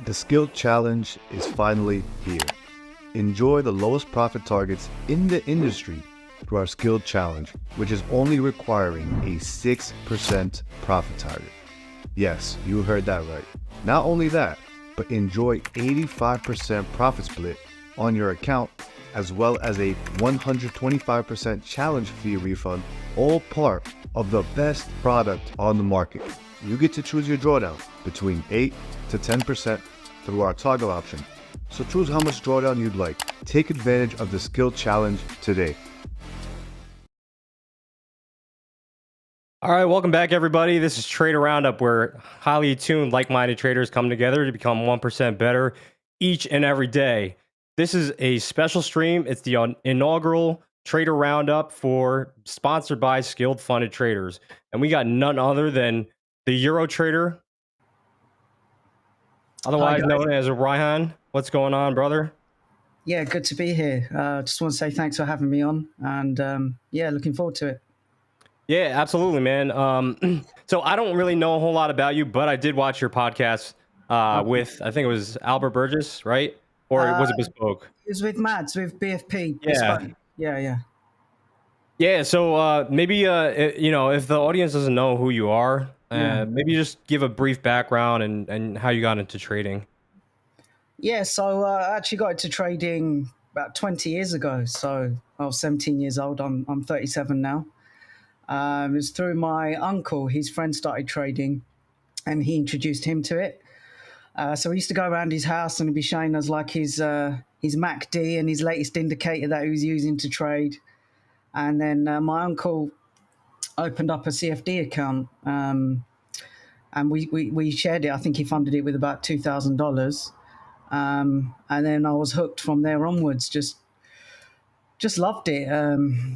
The skill challenge is finally here. Enjoy the lowest profit targets in the industry through our skill challenge, which is only requiring a 6% profit target. Yes, you heard that right. Not only that, but enjoy 85% profit split on your account, as well as a 125% challenge fee refund, all part of the best product on the market. You get to choose your drawdown between 8 to 10% through our toggle option. So choose how much drawdown you'd like. Take advantage of the skill challenge today. All right, welcome back, everybody. This is Trader Roundup, where highly tuned, like-minded traders come together to become 1% better each and every day. This is a special stream. It's the inaugural Trader Roundup sponsored by Skilled Funded Traders. And we got none other than the Euro Trader, otherwise known as Ryhan. What's going on, brother? Yeah, good to be here. Just want to say thanks for having me on. And yeah, looking forward to it. Yeah, absolutely, man. So I don't really know a whole lot about you, but I did watch your podcast with, I think it was Albert Burgess, right? Or was it Bespoke? It was with Mads, with BFP. Yeah. Bespoke. Yeah. Yeah, so maybe, if the audience doesn't know who you are, maybe just give a brief background and how you got into trading. Yeah, so I actually got into trading about 20 years ago. So I was 17 years old. I'm 37 now. It was through my uncle. His friend started trading, and he introduced him to it. So we used to go around his house, and he'd be showing us like his MACD and his latest indicator that he was using to trade. And then my uncle opened up a CFD account, and we shared it. I think he funded it with about $2,000. And then I was hooked from there onwards. Just loved it,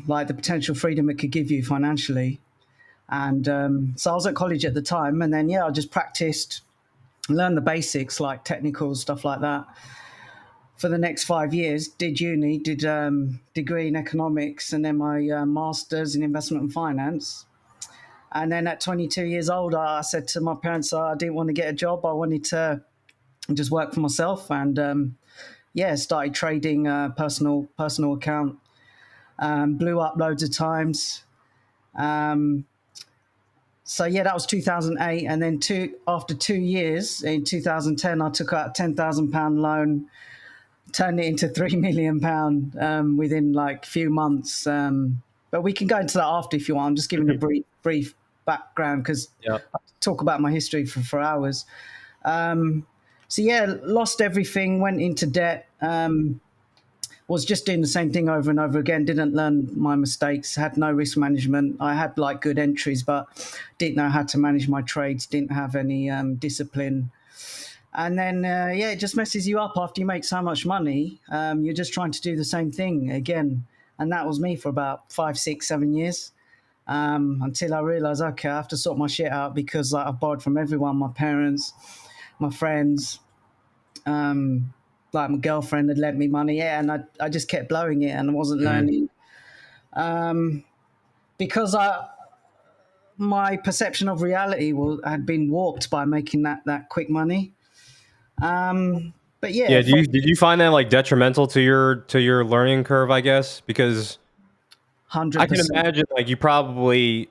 like the potential freedom it could give you financially. And so I was at college at the time, and then, I just practiced, learned the basics, like technical stuff like that, for the next 5 years. Did uni, did degree in economics, and then my master's in investment and finance. And then at 22 years old, I said to my parents I didn't want to get a job. I wanted to just work for myself, and started trading personal account. Blew up loads of times. So that was 2008, and then after 2 years, in 2010, I took out a £10,000 loan, turned it into £3 million within like a few months. But we can go into that after if you want. I'm just giving a brief background because I talk about my history for hours. Lost everything, went into debt, was just doing the same thing over and over again, didn't learn my mistakes, had no risk management. I had like good entries, but didn't know how to manage my trades, didn't have any discipline. And then, it just messes you up after you make so much money. You're just trying to do the same thing again. And that was me for about 5, 6, 7 years. Until I realized, okay, I have to sort my shit out because I borrowed from everyone, my parents, my friends, like my girlfriend had lent me money, and I just kept blowing it, and I wasn't learning, because my perception of reality had been warped by making that quick money. But did you find that like detrimental to your learning curve, I guess? Because 100%. I can imagine like you probably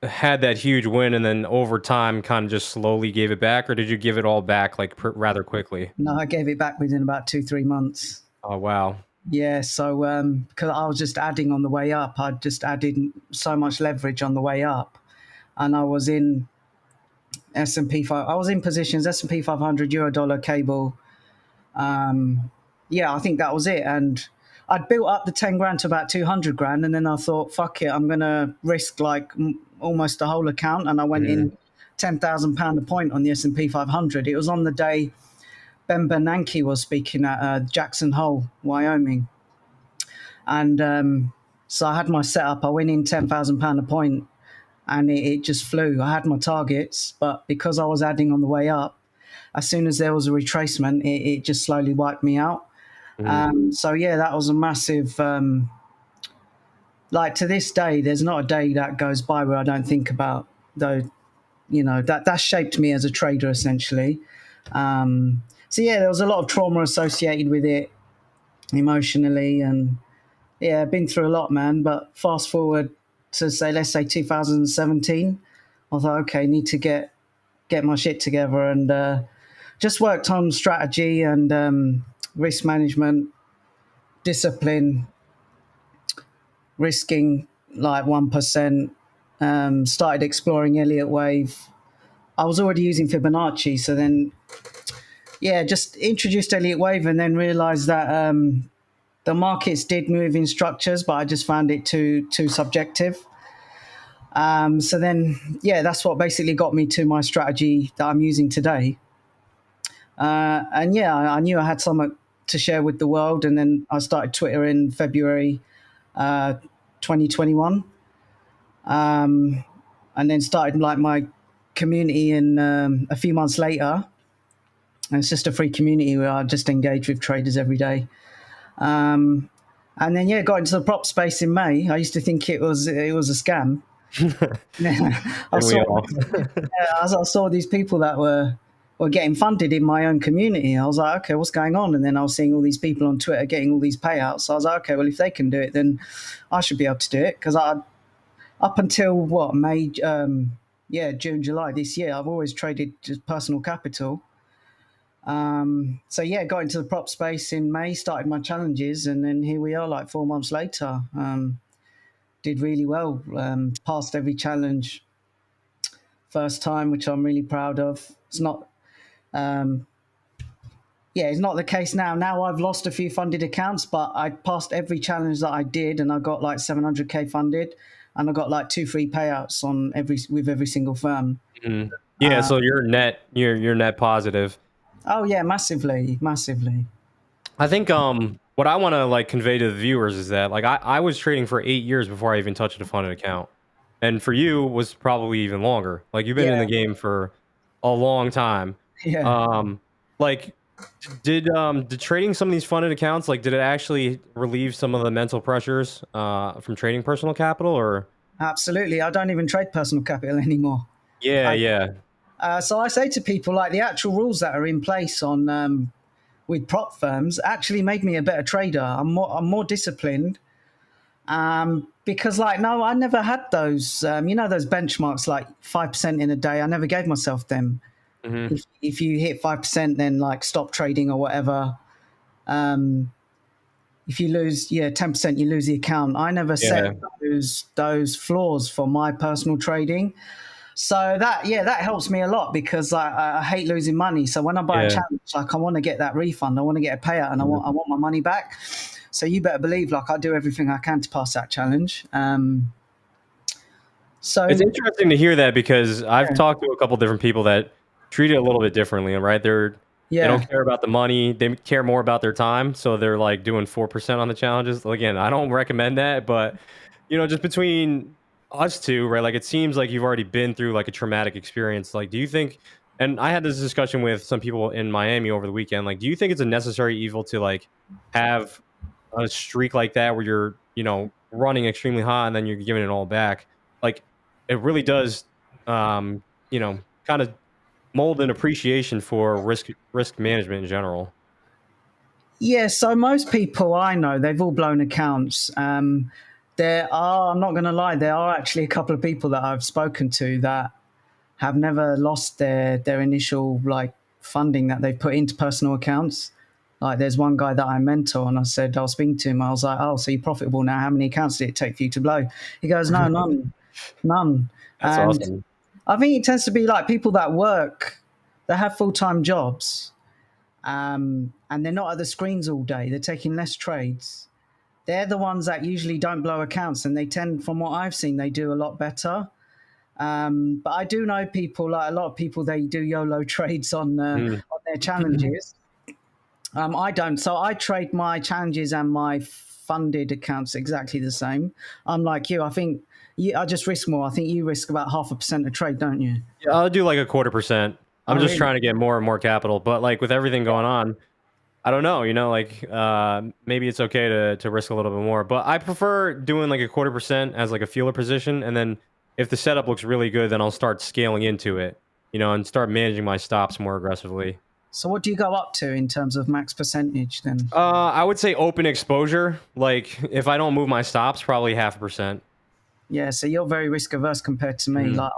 had that huge win and then over time kind of just slowly gave it back, or did you give it all back like rather quickly? No, I gave it back within about 2-3 months. Oh, wow. Yeah, so because I was just adding on the way up. I just added so much leverage on the way up, and I was in S&P 5. I was in positions S&P 500, euro dollar, cable. I think that was it. And I'd built up the 10 grand to about 200 grand, and then I thought, fuck it, I'm gonna risk like almost the whole account, and I went in £10,000 a point on the S&P 500. It was on the day Ben Bernanke was speaking at Jackson Hole, Wyoming, and so I had my setup. I went in £10,000 a point, and it just flew. I had my targets, but because I was adding on the way up, as soon as there was a retracement, it just slowly wiped me out. That was a massive. Like to this day, there's not a day that goes by where I don't think about though. That shaped me as a trader essentially. So yeah, there was a lot of trauma associated with it emotionally, and yeah, been through a lot, man. But fast forward to say, let's say 2017, I thought, okay, need to get my shit together, and just worked on strategy and risk management, discipline, risking like 1%. Started exploring Elliott Wave. I was already using Fibonacci, so then yeah, just introduced Elliott Wave, and then realized that the markets did move in structures, but I just found it too subjective. So then, yeah, that's what basically got me to my strategy that I'm using today. And yeah, I knew I had something to share with the world, and then I started Twitter in February 2021, and then started like my community in a few months later. And it's just a free community where I just engage with traders every day. And then yeah, got into the prop space in May. I used to think it was a scam. I And we saw all. as I saw these people that were getting funded in my own community. I was like, okay, what's going on? And then I was seeing all these people on Twitter getting all these payouts. So I was like, okay, well, if they can do it, then I should be able to do it. Because up until what, May, June, July this year, I've always traded just personal capital. So yeah, got into the prop space in May, started my challenges, and then here we are like 4 months later. Did really well, passed every challenge first time, which I'm really proud of. It's not, it's not the case now. Now I've lost a few funded accounts, but I passed every challenge that I did, and I got like 700k funded, and I got like 2 free payouts with every single firm. Mhm. Yeah, so you're net positive. Oh yeah, massively. I think what I want to like convey to the viewers is that like I was trading for 8 years before I even touched a funded account. And for you was probably even longer. Like you've been in the game for a long time. Yeah. Like did trading some of these funded accounts, like did it actually relieve some of the mental pressures from trading personal capital or? Absolutely. I don't even trade personal capital anymore. Yeah. So I say to people, like, the actual rules that are in place on with prop firms actually made me a better trader. I'm more disciplined, because like, no, I never had those those benchmarks like 5% in a day. I never gave myself them. Mm-hmm. If you hit 5%, then like stop trading or whatever. If you lose 10%, you lose the account. I never set those floors for my personal trading. So that helps me a lot, because I hate losing money. So when I buy a challenge, like, I want to get that refund, I want to get a payout, and I want my money back. So you better believe, like, I do everything I can to pass that challenge. So It's interesting to hear that, because I've talked to a couple different people that treat it a little bit differently, right? They don't care about the money. They care more about their time. So they're like doing 4% on the challenges. Again, I don't recommend that, but just between us two, right? Like, it seems like you've already been through like a traumatic experience. Like, do you think, and I had this discussion with some people in Miami over the weekend, like, do you think it's a necessary evil to like have a streak like that where you're, running extremely hot and then you're giving it all back? Like, it really does, kind of mold an appreciation for risk management in general. yeah, so most people I know, they've all blown accounts. There are, I'm not going to lie, there are actually a couple of people that I've spoken to that have never lost their initial like funding that they put into personal accounts. Like, there's one guy that I mentor, and I was speaking to him. I was like, "Oh, so you're profitable now? How many accounts did it take for you to blow?" He goes, "No, none." That's And awesome. I think it tends to be like people that have full-time jobs, and they're not at the screens all day. They're taking less trades. They're the ones that usually don't blow accounts, and they tend, from what I've seen, they do a lot better. But I do know people, like a lot of people, they do YOLO trades on their challenges. I don't. So I trade my challenges and my funded accounts exactly the same. Unlike you, I think I just risk more. I think you risk about 0.5% a trade, don't you? Yeah, I'll do like a 0.25%. I'm just really? trying to get more and more capital, but like with everything going on, I don't know, like maybe it's okay to risk a little bit more, but I prefer doing like a 0.25% as like a feeler position, and then if the setup looks really good, then I'll start scaling into it, and start managing my stops more aggressively. So what do you go up to in terms of max percentage then? I would say open exposure. Like if I don't move my stops, probably 0.5%. Yeah, so you're very risk averse compared to me. Mhm. Like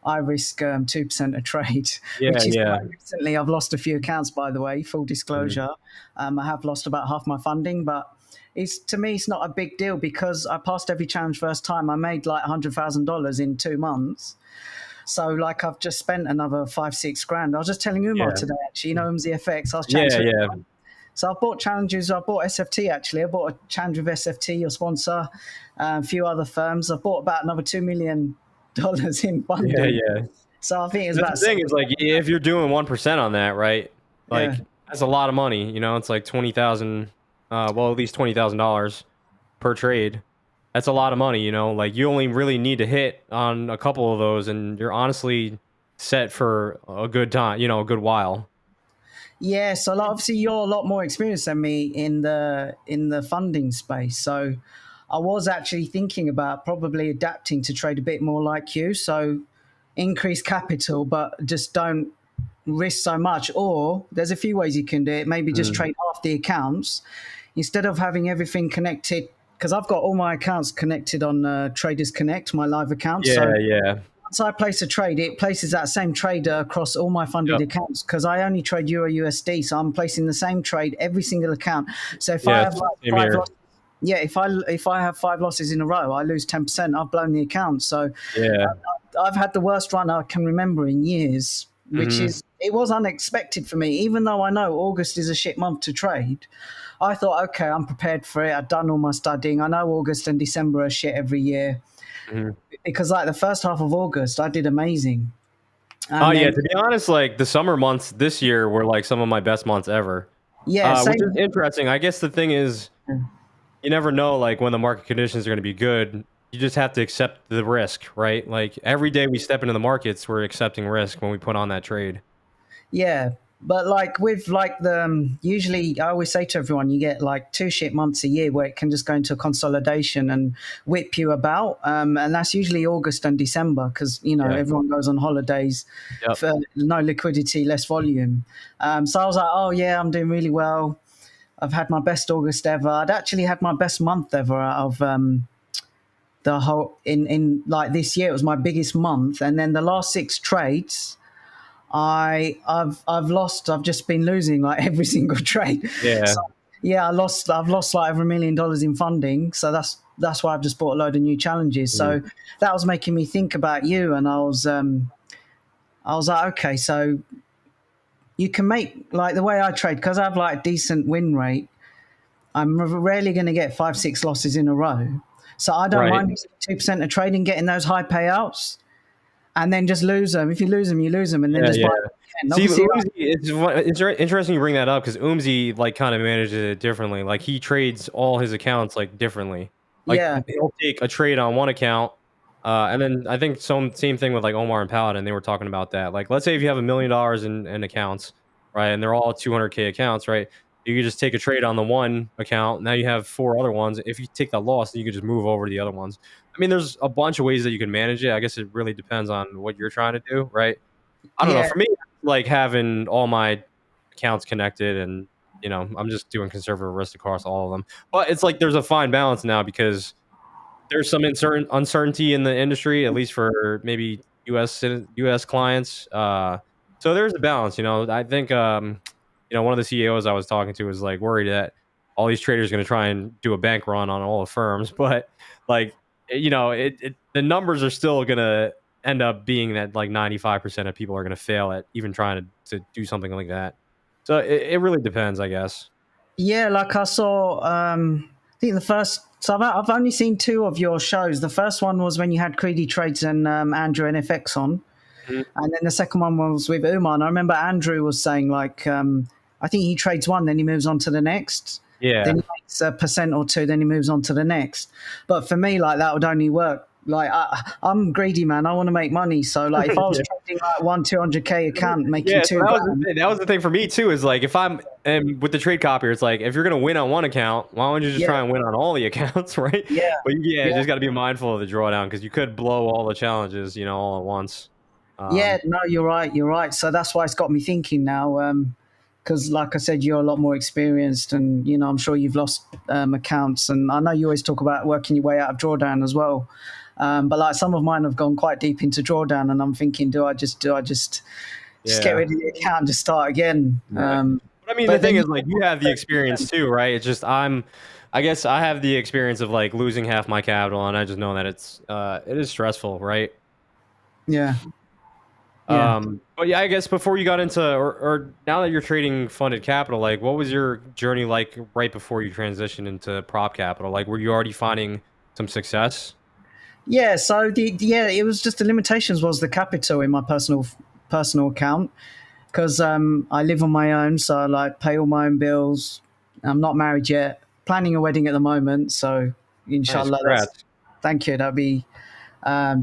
I risk 2% a trade, Yeah, which is yeah. quite recently. I've lost a few accounts, by the way. Full disclosure, I have lost about half my funding, but it's to me it's not a big deal because I passed every challenge first time. I made like $100,000 in 2 months. So like I've just spent another 5-6 grand. I was just telling Umar Yeah. today, actually, you know, FX. I was chatting Yeah, to him. yeah. So I've bought challenges. I bought SFT actually. I bought a challenge with SFT, your sponsor, a few other firms. I've bought about another $2 million in Yeah, funding. yeah. So I think it's That's about the thing is like if you're doing 1% on that, right? yeah. Like that's a lot of money. You know, it's like 20,000. Well, at least $20,000 per trade. That's a lot of money. You know, like you only really need to hit on a couple of those, and you're honestly set for a good time. You know, a good while. Yeah, so like, obviously you're a lot more experienced than me in the funding space. So I was actually thinking about probably adapting to trade a bit more like you. So increase capital, but just don't risk so much. Or there's a few ways you can do it. Maybe just Mm. trade half the accounts instead of having everything connected. Because I've got all my accounts connected on Traders Connect, my live account. Yeah, So yeah. once I place a trade, it places that same trader across all my funded Yep. accounts because I only trade EURUSD, so I'm placing the same trade every single account. So if I Yeah, have like same five here. losses, yeah, if I have 5 losses in a row, I lose 10%. I've blown the account. So Yeah. I've had the worst run I can remember in years, which Hmm. is it was unexpected for me. Even though I know August is a shit month to trade, I thought, okay, I'm prepared for it. I've done all my studying. I know August and December are shit every year Hmm. because like the first half of August, I did amazing. Oh And yeah, then to be honest, like the summer months this year were like some of my best months ever. yeah, Which is same. interesting. I guess the thing is, you never know like when the market conditions are going to be good. You just have to accept the risk, right? Like every day we step into the markets, we're accepting risk when we put on that trade. Yeah, but like with like the usually I always say to everyone, you get like 2 shit months a year where it can just go into a consolidation and whip you about, and that's usually August and December because you know Yeah. everyone goes on holidays, Yep. for no liquidity, less volume. So I was like, oh yeah, I'm doing really well. I've had my best August ever. I'd actually had my best month ever out of the whole in like this year. It was my biggest month, and then the last 6 trades. I've lost. I've just been losing like every single trade. Yeah. So yeah, I've lost like over $1 million in funding. So that's why I've just bought a load of new challenges. Mm. So that was making me think about you, and I was like, okay, so you can make like the way I trade because I have like a decent win rate. I'm rarely going to get 5-6 losses in a row. So I don't Right. mind 2% of trading, getting those high payouts, and then just lose them. If you lose them, you lose them, and then Yeah, just yeah. buy them again. See, Obviously, Umzi, it's interesting you bring that up because Umzi like kind of manages it differently. Like he trades all his accounts like differently. Like yeah. he'll take a trade on one account, and then I think same thing with like Omar and Paladin. They were talking about that. Like let's say if you have $1 million in accounts, right, and they're all 200K accounts, right? You could just take a trade on the one account. Now you have 4 other ones. If you take that loss, then you could just move over to the other ones. I mean, there's a bunch of ways that you can manage it. I guess it really depends on what you're trying to do, right? I don't know. Yeah, For me, like having all my accounts connected and I'm just doing conservative risk across all of them. But it's like there's a fine balance now because there's some uncertainty in the industry, at least for maybe US clients. So there's a balance, I think one of the CEOs I was talking to was like worried that all these traders are going to try and do a bank run on all the firms, but like the numbers are still going to end up being that like 95% of people are going to fail at even trying to do something like that. So it really depends, I guess. yeah. Like I saw, I think the first. So I've only seen 2 of your shows. The first one was when you had Creedy Trades and Andrew NFX on, Mhm. and then the second one was with Umar. And I remember Andrew was saying like, I think he trades one, then he moves on to the next. Yeah. Then he makes a percent or two, then he moves on to the next. But for me, like that would only work. Like I'm greedy, man. I want to make money. So like if I was trading like 1-200K account, making Yeah, so two that was the grand, thing. That was the thing for me too. Is like if I'm and with the trade copier, it's like if you're gonna win on one account, why don't you just yeah, try and win on all the accounts, right? yeah, But yeah, you yeah. just got to be mindful of the drawdown because you could blow all the challenges, all at once. Yeah, no, you're right. You're right. So that's why it's got me thinking now. Because, like I said, you're a lot more experienced, and I'm sure you've lost accounts, and I know you always talk about working your way out of drawdown as well. But like some of mine have gone quite deep into drawdown, and I'm thinking, do I just get Yeah. rid of the account and just start again? Right. But I mean, the But thing then, is, like, you have the experience too, right? It's just I guess I have the experience of like losing half my capital, and I just know that it is stressful, right? yeah, yeah. But yeah, I guess before you got into, or now that you're trading funded capital, like, what was your journey like right before you transitioned into prop capital? Like, were you already finding some success? Yeah, so it was just the limitations was the capital in my personal account because I live on my own, so I like pay all my own bills. I'm not married yet, planning a wedding at the moment, so Nice, inshallah, that's congrats. thank you. That'll be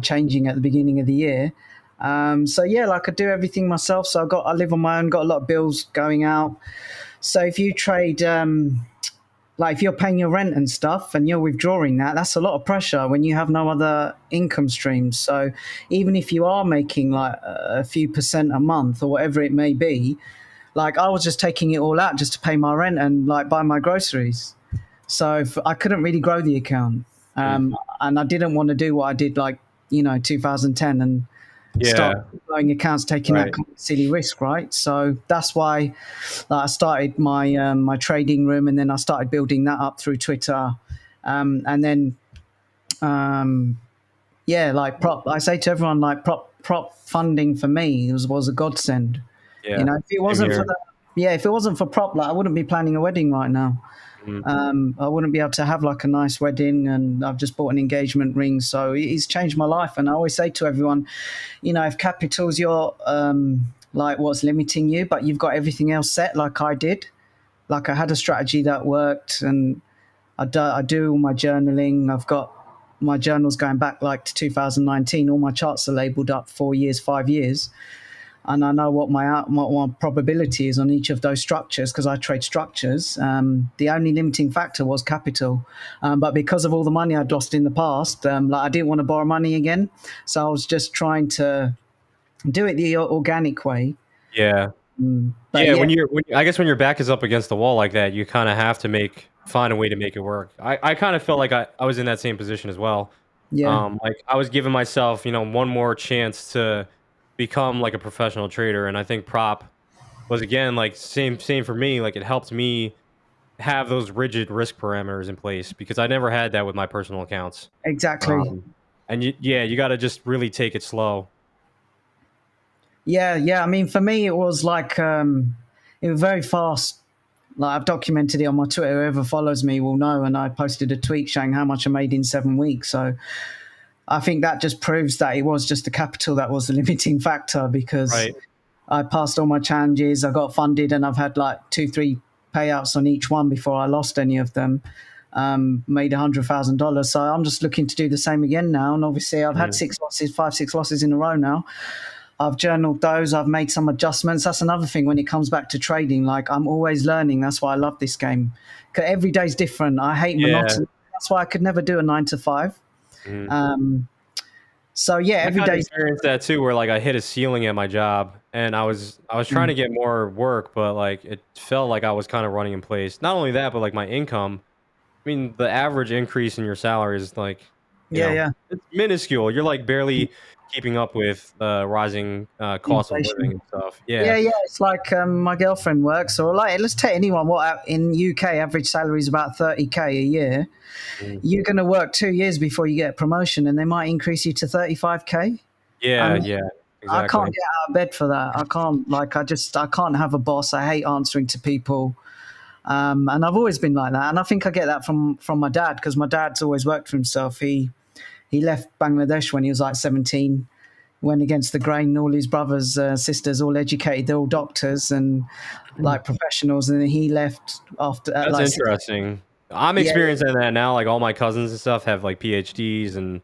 changing at the beginning of the year. So yeah, like I do everything myself. So I live on my own, got a lot of bills going out. So if you trade. Like if you're paying your rent and stuff and you're withdrawing that's a lot of pressure when you have no other income streams. So even if you are making like a few percent a month or whatever it may be, like I was just taking it all out just to pay my rent and like buy my groceries. So I couldn't really grow the account. Mm. And I didn't want to do what I did like 2010 and start Yeah, growing accounts, taking that right. kind of silly risk, right? So that's why I started my trading room, and then I started building that up through Twitter, and then yeah, like prop. I say to everyone, like prop funding for me was a godsend. Yeah, If it same wasn't for here. that, yeah, if it wasn't for prop, like I wouldn't be planning a wedding right now. Mhm. I wouldn't be able to have like a nice wedding, and I've just bought an engagement ring, so it's changed my life. And I always say to everyone, if capital's your like what's limiting you, but you've got everything else set, like I did, like I had a strategy that worked, and I do all my journaling. I've got my journals going back like to 2019. All my charts are labeled up 4 years, 5 years, and I know what my probability is on each of those structures because I trade structures. The only limiting factor was capital, but because of all the money I'd lost in the past, like I didn't want to borrow money again, so I was just trying to do it the organic way. Yeah. But Yeah, yeah, I guess when your back is up against the wall like that, you kind of have to find a way to make it work. I kind of felt like I was in that same position as well. yeah, Like I was giving myself, one more chance to become like a professional trader, and I think prop was again like same for me. Like it helped me have those rigid risk parameters in place because I never had that with my personal accounts. exactly. Um, and you got to just really take it slow. Yeah, yeah. I mean, for me, it was like it was very fast. Like I've documented it on my Twitter. Whoever follows me will know. And I posted a tweet showing how much I made in 7 weeks. So I think that just proves that it was just the capital that was the limiting factor because Right. I passed all my challenges. I got funded, and I've had like 2, 3 payouts on each one before I lost any of them. Made $100,000. So I'm just looking to do the same again now. And obviously, I've had Mm. 6 losses, 5, 6 losses in a row now. I've journaled those. I've made some adjustments. That's another thing when it comes back to trading. Like I'm always learning. That's why I love this game. 'Cause every day's different. I hate Yeah. monotony. That's why I could never do a 9 to 5. Mhm. So yeah, I every kind of day's experienced that too, where like I hit a ceiling at my job, and I was trying to get more work, but like it felt like I was kind of running in place. Not only that, but like my income. I mean, the average increase in your salary is like, yeah, yeah, it's minuscule. You're like barely keeping up with rising cost of living inflation. and stuff. Yeah, Yeah. yeah. It's like my girlfriend works, or like let's take anyone. What in UK average salary is about 30K a year. Mhm. You're going to work 2 years before you get a promotion, and they might increase you to 35K. I Yeah. mean, Yeah. I can't Exactly. get out of bed for that. I can't like I can't have a boss. I hate answering to people. And I've always been like that. And I think I get that from my dad because my dad's always worked for himself. He left Bangladesh when he was like 17, went against the grain. All his brothers, sisters, all educated. They're all doctors and like professionals. And then he left after at That's like interesting. I'm yeah. experiencing that now. Like all my cousins and stuff have like PhDs and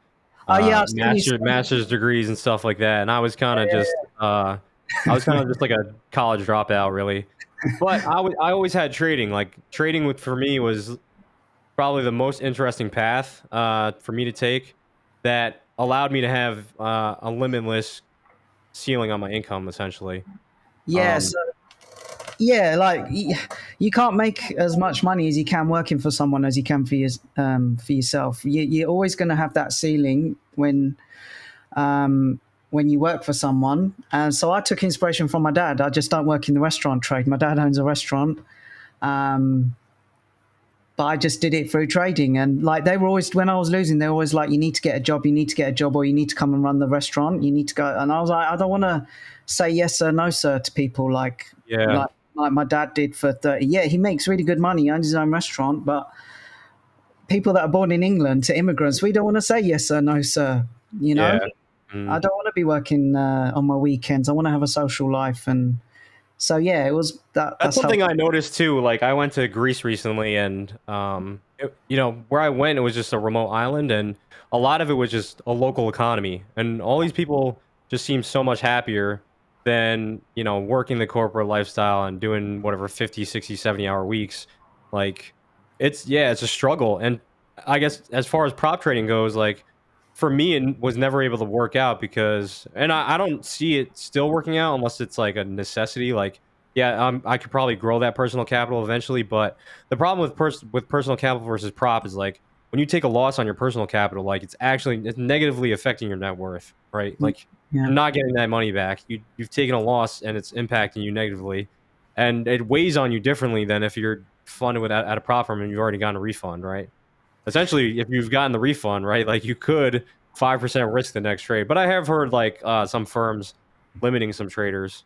Oh yeah, I've seen his master's degrees and stuff like that. And I was kind of just like a college dropout, really. But I always had trading. Like trading for me was probably the most interesting path for me to take that allowed me to have a limitless ceiling on my income essentially. Yeah, so yeah, like you can't make as much money as you can working for someone as you can for yourself. You're always going to have that ceiling when you work for someone. And so I took inspiration from my dad. I just don't work in the restaurant trade. My dad owns a restaurant, but I just did it through trading. And like they were always, when I was losing, they were always like, "You need to get a job. You need to get a job, or you need to come and run the restaurant. You need to go." And I was like, "I don't want to say yes sir, no sir to people Yeah. like my dad did for 30. Yeah, he makes really good money, he owns his own restaurant, but people that are born in England to immigrants, we don't want to say yes sir, no sir. You know, Yeah. I don't want to be working on my weekends. I want to have a social life, and so yeah, it was that. That's something I noticed too. Like I went to Greece recently, and where I went, it was just a remote island, and a lot of it was just a local economy, and all these people just seem so much happier than working the corporate lifestyle and doing whatever 50, 60, 70 hour weeks. Like it's a struggle, and I guess as far as prop trading goes, like for me, it was never able to work out because, and I don't see it still working out unless it's like a necessity. Like, yeah, I could probably grow that personal capital eventually, but the problem with personal capital versus prop is like when you take a loss on your personal capital, like it's negatively affecting your net worth, right? Like you're not getting that money back. You've taken a loss and it's impacting you negatively, and it weighs on you differently than if you're funded at a prop firm and you've already gotten a refund, right? Essentially, if you've gotten the refund, right, like you could 5% risk the next trade. But I have heard like some firms limiting some traders.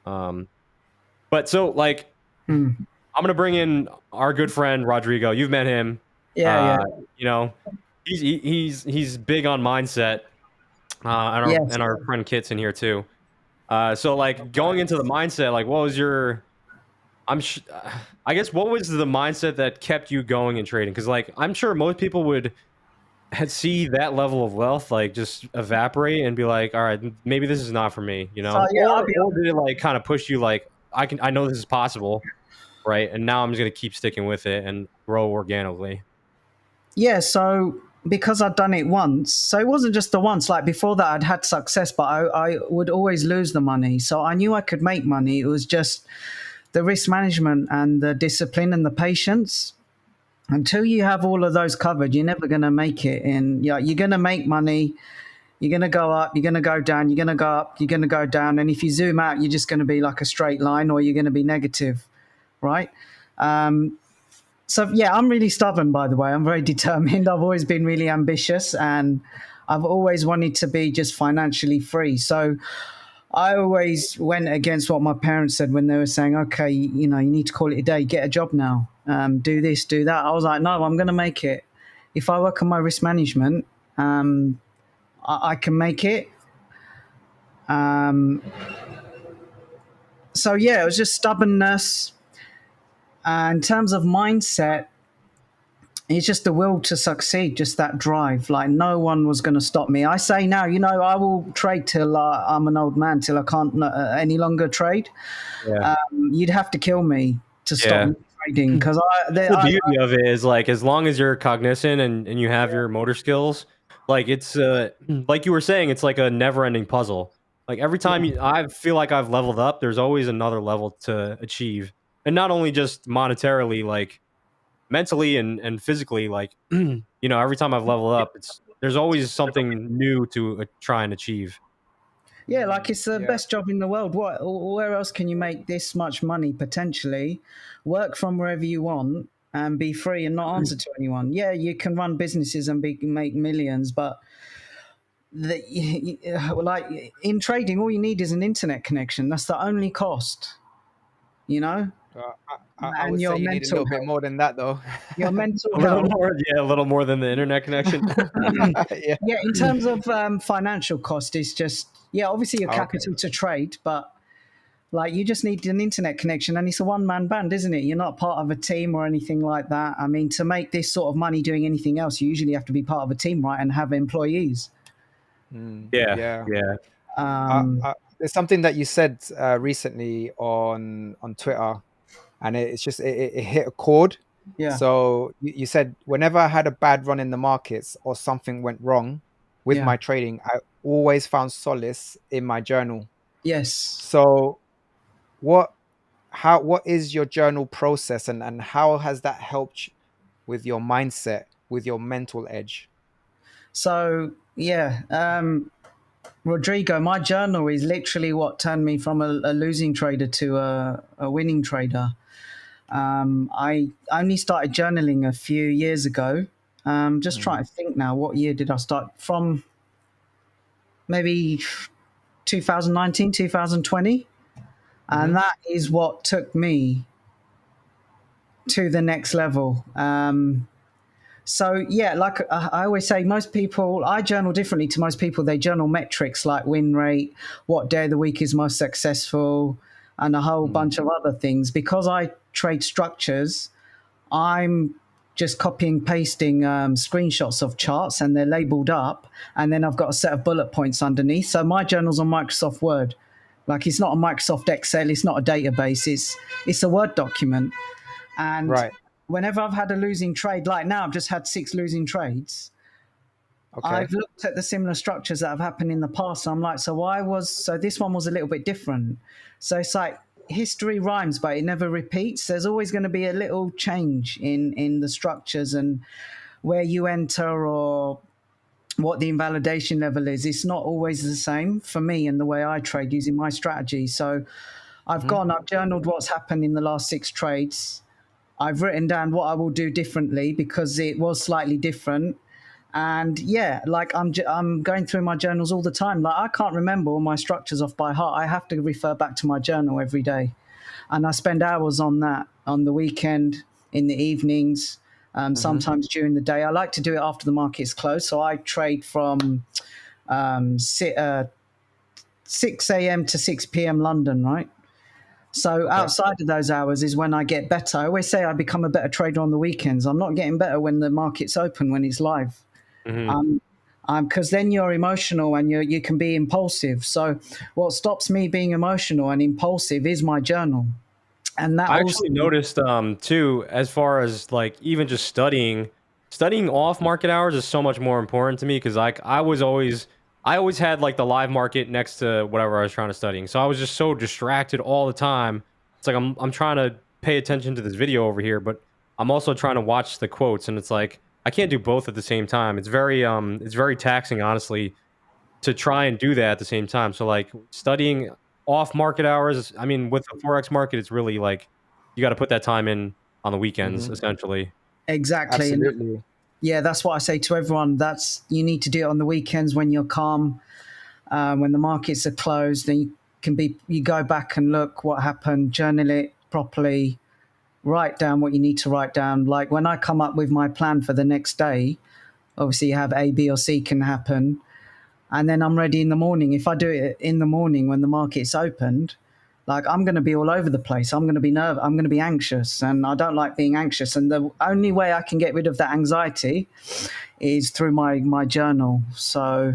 But so like I'm gonna bring in our good friend Rodrigo. You've met him. Yeah. He's big on mindset. And our friend Kit's in here too. So like going into the mindset, like what was your I guess what was the mindset that kept you going in trading? Because like I'm sure most people would see that level of wealth like just evaporate and be like, all right, maybe this is not for me, So, yeah, or did it like kind of push you like I know this is possible, right? And now I'm just gonna keep sticking with it and grow organically. Yeah, so because I'd done it once, so it wasn't just the once. Like before that, I'd had success, but I would always lose the money. So I knew I could make money. It was just the risk management and the discipline and the patience. Until you have all of those covered, you're never going to make it. And you're going to make money. You're going to go up. You're going to go down. You're going to go up. You're going to go down. And if you zoom out, you're just going to be like a straight line, or you're going to be negative, right? So yeah, I'm really stubborn, by the way. I'm very determined. I've always been really ambitious, and I've always wanted to be just financially free. So I always went against what my parents said when they were saying, okay, you need to call it a day, get a job now, do this, do that. I was like, no, I'm going to make it. If I work on my risk management, I can make it. So yeah, it was just stubbornness. In terms of mindset, it's just the will to succeed, just that drive. Like no one was going to stop me. I say now, I will trade till I'm an old man, till I can't any longer trade. Yeah. You'd have to kill me to stop me trading, because the beauty of it is like as long as you're cognizant and you have your motor skills, like it's like you were saying, it's like a never-ending puzzle. Like every time I feel like I've leveled up, there's always another level to achieve, and not only just monetarily, like mentally and physically. Like every time I've leveled up, there's always something new to try and achieve. Yeah, like it's the best job in the world. Where else can you make this much money potentially? Work from wherever you want and be free and not answer to anyone. Yeah, you can run businesses and make millions, but like in trading, all you need is an internet connection. That's the only cost. I would say you need a little bit more than that, though. Your mental health. A little more than the internet connection. Yeah, in terms of financial cost, it's just, obviously your capital to trade, but like you just need an internet connection, and it's a one-man band, isn't it? You're not part of a team or anything like that. I mean, to make this sort of money doing anything else, you usually have to be part of a team, right, and have employees. Yeah. There's something that you said recently on Twitter, and it's just it hit a chord. Yeah. So you said whenever I had a bad run in the markets or something went wrong, with Yeah. my trading, I always found solace in my journal. Yes. So what is your journal process, and how has that helped with your mindset, with your mental edge? So yeah, Rodrigo, my journal is literally what turned me from a losing trader to a winning trader. I only started journaling a few years ago. Just trying to think now, what year did I start from? Maybe 2019, 2020. And Mm-hmm. that is what took me to the next level. So yeah, like I always say, most people, I journal differently to most people. They journal metrics like win rate, what day of the week is most successful, and a whole bunch of other things. Because I trade structures, I'm just copying, pasting screenshots of charts, and they're labeled up, and then I've got a set of bullet points underneath. So my journal's on Microsoft Word. Like, it's not a Microsoft Excel, it's not a database, it's a Word document. And Right. whenever I've had a losing trade, like now I've just had 6 losing trades, Okay. I've looked at the similar structures that have happened in the past. So I'm like, so this one was a little bit different. So it's like history rhymes, but it never repeats. There's always going to be a little change in the structures and where you enter or what the invalidation level is. It's not always the same for me and the way I trade using my strategy. So I've journaled what's happened in the last 6 trades. I've written down what I will do differently because it was slightly different. And yeah, like I'm going through my journals all the time. Like, I can't remember all my structures off by heart. I have to refer back to my journal every day, and I spend hours on that on the weekend, in the evenings, sometimes during the day. I like to do it after the market's closed. So I trade from 6 a.m. to 6 p.m. London, right? So Okay. outside of those hours is when I get better. I always say I become a better trader on the weekends. I'm not getting better when the market's open, when it's live. Mhm. Because then you're emotional and you can be impulsive. So what stops me being emotional and impulsive is my journal. And that I also, actually noticed too, as far as like even just studying off market hours is so much more important to me because like I always had like the live market next to whatever I was trying to studying. So I was just so distracted all the time. It's like I'm trying to pay attention to this video over here, but I'm also trying to watch the quotes, and it's like I can't do both at the same time. It's very taxing, honestly, to try and do that at the same time. So like studying off market hours, I mean, with the forex market, it's really like you got to put that time in on the weekends, essentially. exactly. And Absolutely. yeah, that's what I say to everyone. You need to do it on the weekends when you're calm, when the markets are closed. Then you go back and look what happened, journal it properly, write down what you need to write down. Like when I come up with my plan for the next day, obviously you have A, B, or C can happen. And then I'm ready in the morning. If I do it in the morning when the market's opened, like, I'm going to be all over the place. I'm going to be nervous. I'm going to be anxious, and I don't like being anxious. And the only way I can get rid of that anxiety is through my journal. So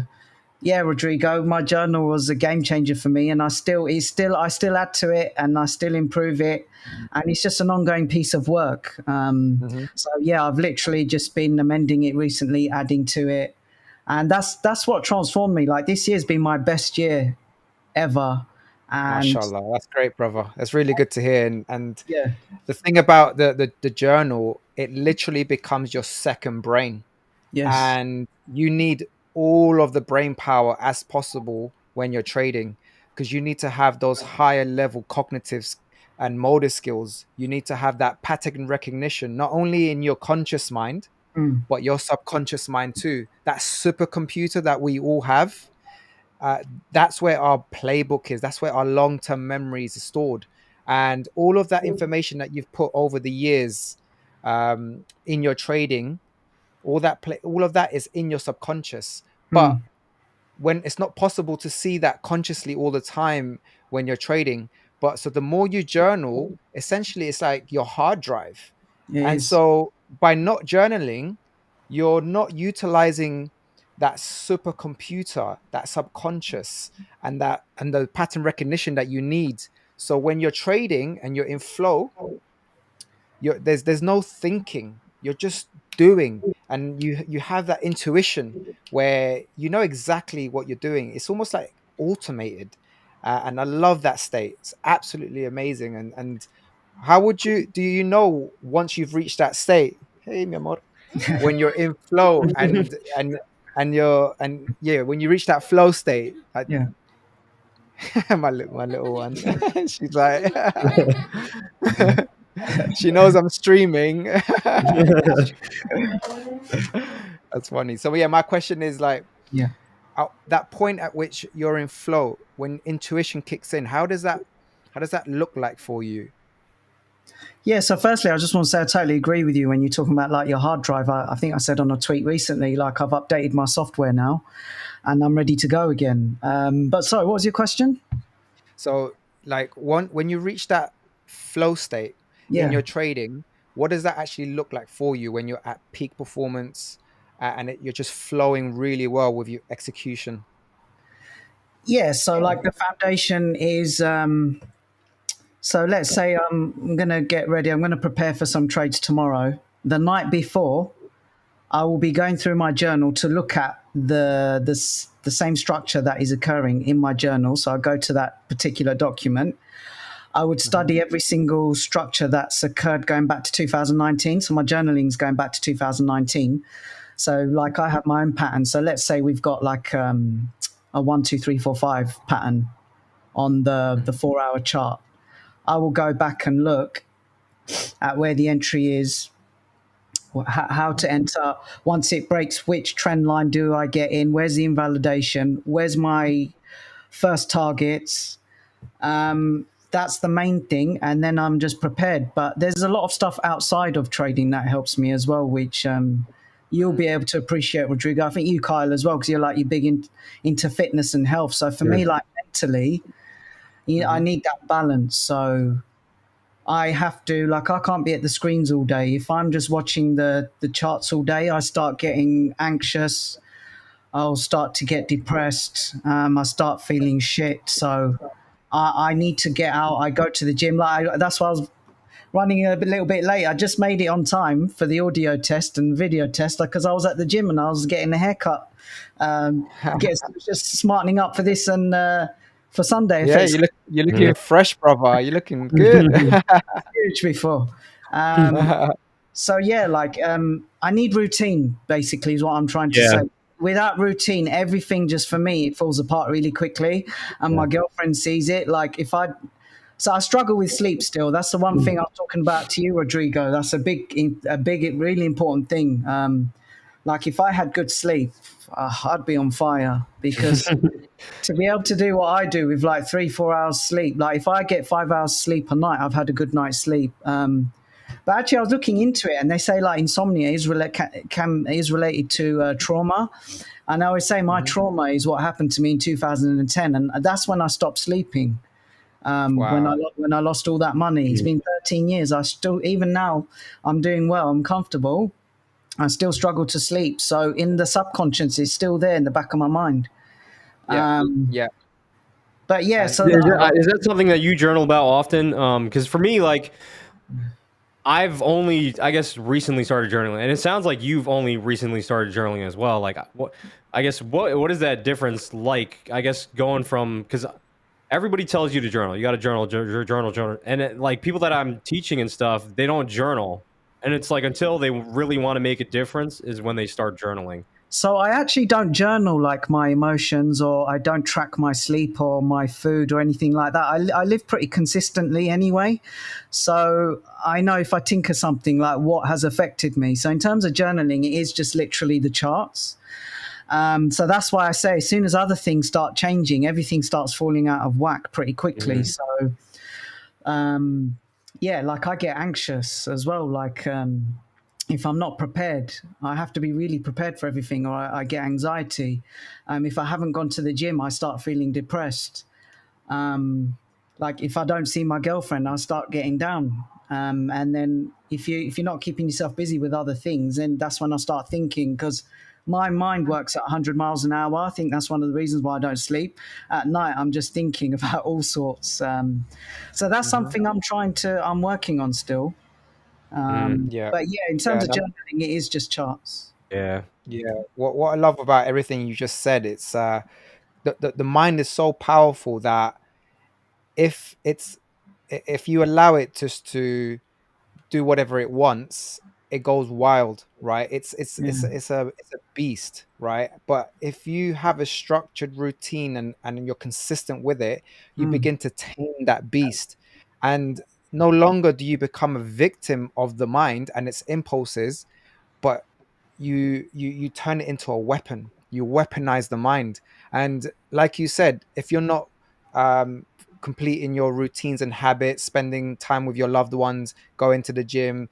yeah, Rodrigo, my journal was a game changer for me, and I still add to it and I still improve it, and it's just an ongoing piece of work. So yeah, I've literally just been amending it recently, adding to it, and that's what transformed me. Like, this year's been my best year ever, and Mashallah, that's great, brother. That's really good to hear. And yeah, the thing about the journal, it literally becomes your second brain, yes, and you need all of the brain power as possible when you're trading, because you need to have those higher level cognitives and motor skills. You need to have that pattern recognition, not only in your conscious mind, mm, but your subconscious mind too. That supercomputer that we all have, uh, that's where our playbook is. That's where our long-term memories are stored, and all of that information that you've put over the years in your trading, all of that is in your subconscious. But mm, when it's not possible to see that consciously all the time when you're trading, but so the more you journal, essentially it's like your hard drive. it And is. so by not journaling, you're not utilizing that supercomputer, that subconscious, and the pattern recognition that you need. So when you're trading and you're in flow, there's no thinking, you're just doing, and you have that intuition where you know exactly what you're doing. It's almost like automated, and I love that state. It's absolutely amazing. And how would you do? You know, once you've reached that state, hey, mi amor, when you're in flow and you're and yeah, when you reach that flow state, Yeah. my little one, she's like, she knows I'm streaming. That's funny. So yeah, my question is like, Yeah. that point at which you're in flow, when intuition kicks in, how does that look like for you? Yeah, so firstly, I just want to say I totally agree with you when you're talking about like your hard drive. I think I said on a tweet recently, like I've updated my software now and I'm ready to go again. But sorry, what was your question? So like when you reach that flow state in Yeah. your trading, what does that actually look like for you when you're at peak performance, and you're just flowing really well with your execution? Yeah, so like the foundation is so let's say I'm going to get ready. I'm going to prepare for some trades tomorrow. The night before, I will be going through my journal to look at the same structure that is occurring in my journal. So I go to that particular document. I would study every single structure that's occurred going back to 2019. So my journaling's going back to 2019. So like I have my own pattern. So let's say we've got like a 1, 2, 3, 4, 5 pattern on the 4-hour chart. I will go back and look at where the entry is, how to enter. Once it breaks, which trend line do I get in? Where's the invalidation? Where's my first targets? That's the main thing. And then I'm just prepared. But there's a lot of stuff outside of trading that helps me as well, which you'll be able to appreciate, Rodrigo. I think you, Kyle, as well, because you're big into fitness and health. So for me, like mentally, I need that balance. So I have to, I can't be at the screens all day. If I'm just watching the charts all day, I start getting anxious. I'll start to get depressed. I start feeling shit. So I need to get out. I go to the gym. That's why I was running a little bit late. I just made it on time for the audio test and video test because I was at the gym and I was getting a haircut. Just smartening up for this and for Sunday. Yeah, you're looking fresh, brother. You're looking good. Huge before. So yeah, I need routine. Basically, is what I'm trying to say. Without routine, everything just for me it falls apart really quickly, and my girlfriend sees it. So I struggle with sleep still. That's the one thing I'm talking about to you, Rodrigo. That's a big, really important thing. If I had good sleep, I'd be on fire because to be able to do what I do with 3-4 hours sleep, if I get 5 hours sleep a night, I've had a good night's sleep. But actually, I was looking into it, and they say insomnia is related to trauma. And I always say my trauma is what happened to me in 2010, and that's when I stopped sleeping. Wow. When I lost all that money. It's been 13 years. Even now, I'm doing well. I'm comfortable. I still struggle to sleep. So in the subconscious, it's still there in the back of my mind. Yeah. But yeah, so is that something that you journal about often? Because for me, I've only, I guess, recently started journaling, and it sounds like you've only recently started journaling as well. What is that difference like? I guess going from, because everybody tells you to journal, you got to journal, and people that I'm teaching and stuff, they don't journal, and it's until they really want to make a difference is when they start journaling. So I actually don't journal my emotions, or I don't track my sleep or my food or anything like that. I live pretty consistently anyway. So I know if I tinker something what has affected me. So in terms of journaling, it is just literally the charts. So that's why I say as soon as other things start changing, everything starts falling out of whack pretty quickly. So, I get anxious as well. If I'm not prepared, I have to be really prepared for everything, or I get anxiety. If I haven't gone to the gym, I start feeling depressed. If I don't see my girlfriend, I start getting down. And then if you're not keeping yourself busy with other things, then that's when I start thinking, because my mind works at 100 miles an hour. I think that's one of the reasons why I don't sleep. At night, I'm just thinking about all sorts. So that's something I'm working on still. Yeah. But yeah, in terms of journaling, it is just charts. Yeah. Yeah. What I love about everything you just said, it's the mind is so powerful that if it's if you allow it just to do whatever it wants, it goes wild, right? Yeah. It's a beast, right? But if you have a structured routine and you're consistent with it, you Mm. begin to tame that beast, and no longer do you become a victim of the mind and its impulses, but you turn it into a weapon. You weaponize the mind, and like you said, if you're not um completing your routines and habits, spending time with your loved ones, going to the gym,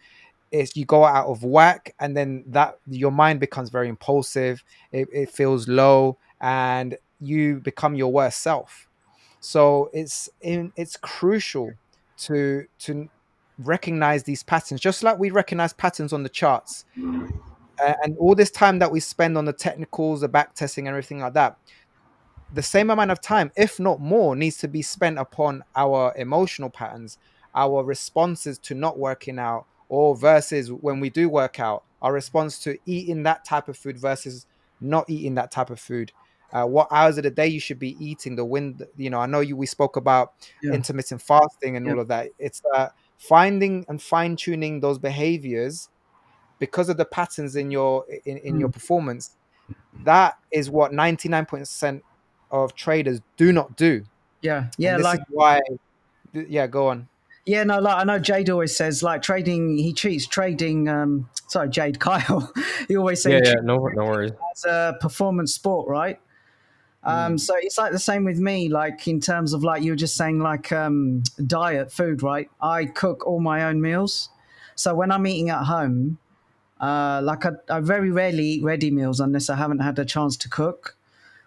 it's you go out of whack, and then that your mind becomes very impulsive. It feels low, and you become your worst self. So it's crucial to recognize these patterns, just like we recognize patterns on the charts. And all this time that we spend on the technicals, the back testing, and everything like that, the same amount of time, if not more, needs to be spent upon our emotional patterns, our responses to not working out, or versus when we do work out, our response to eating that type of food versus not eating that type of food. What hours of the day you should be eating, the wind, I know we spoke about Yeah. intermittent fasting and Yeah. all of that. It's finding and fine tuning those behaviors because of the patterns in your Mm. performance. That is what 99% of traders do not do. Yeah. And Yeah. this is Like, why, yeah, go on. yeah, no, like I know Jade always says like trading, he treats trading, sorry, Jade, Kyle, he always say Yeah, he yeah, treats no worries. it as a performance sport, right? Mm, So it's like the same with me, like in terms of like you were just saying, like diet, food, right? I cook all my own meals. So when I'm eating at home, I very rarely eat ready meals unless I haven't had a chance to cook.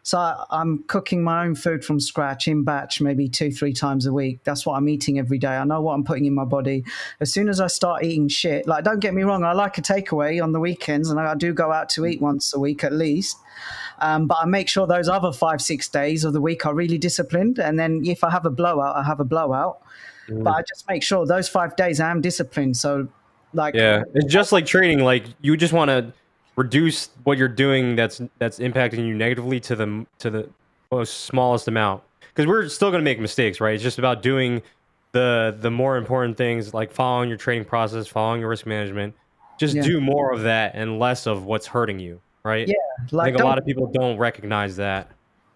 So I'm cooking my own food from scratch in batch, maybe 2, 3 times a week. That's what I'm eating every day. I know what I'm putting in my body. As soon as I start eating shit, like don't get me wrong, I like a takeaway on the weekends, and I do go out to eat once a week at least. But I make sure those other 5, 6 days of the week are really disciplined. And then if I have a blowout, I have a blowout. But Mhm. I just make sure those 5 days I am disciplined. So, like, Yeah, it's just like trading. Like you just want to reduce what you're doing that's impacting you negatively to the most smallest amount. Because we're still going to make mistakes, right? It's just about doing the more important things, like following your trading process, following your risk management. Just yeah, do more of that and less of what's hurting you, right? yeah, I think like a don't lot of people don't recognize that.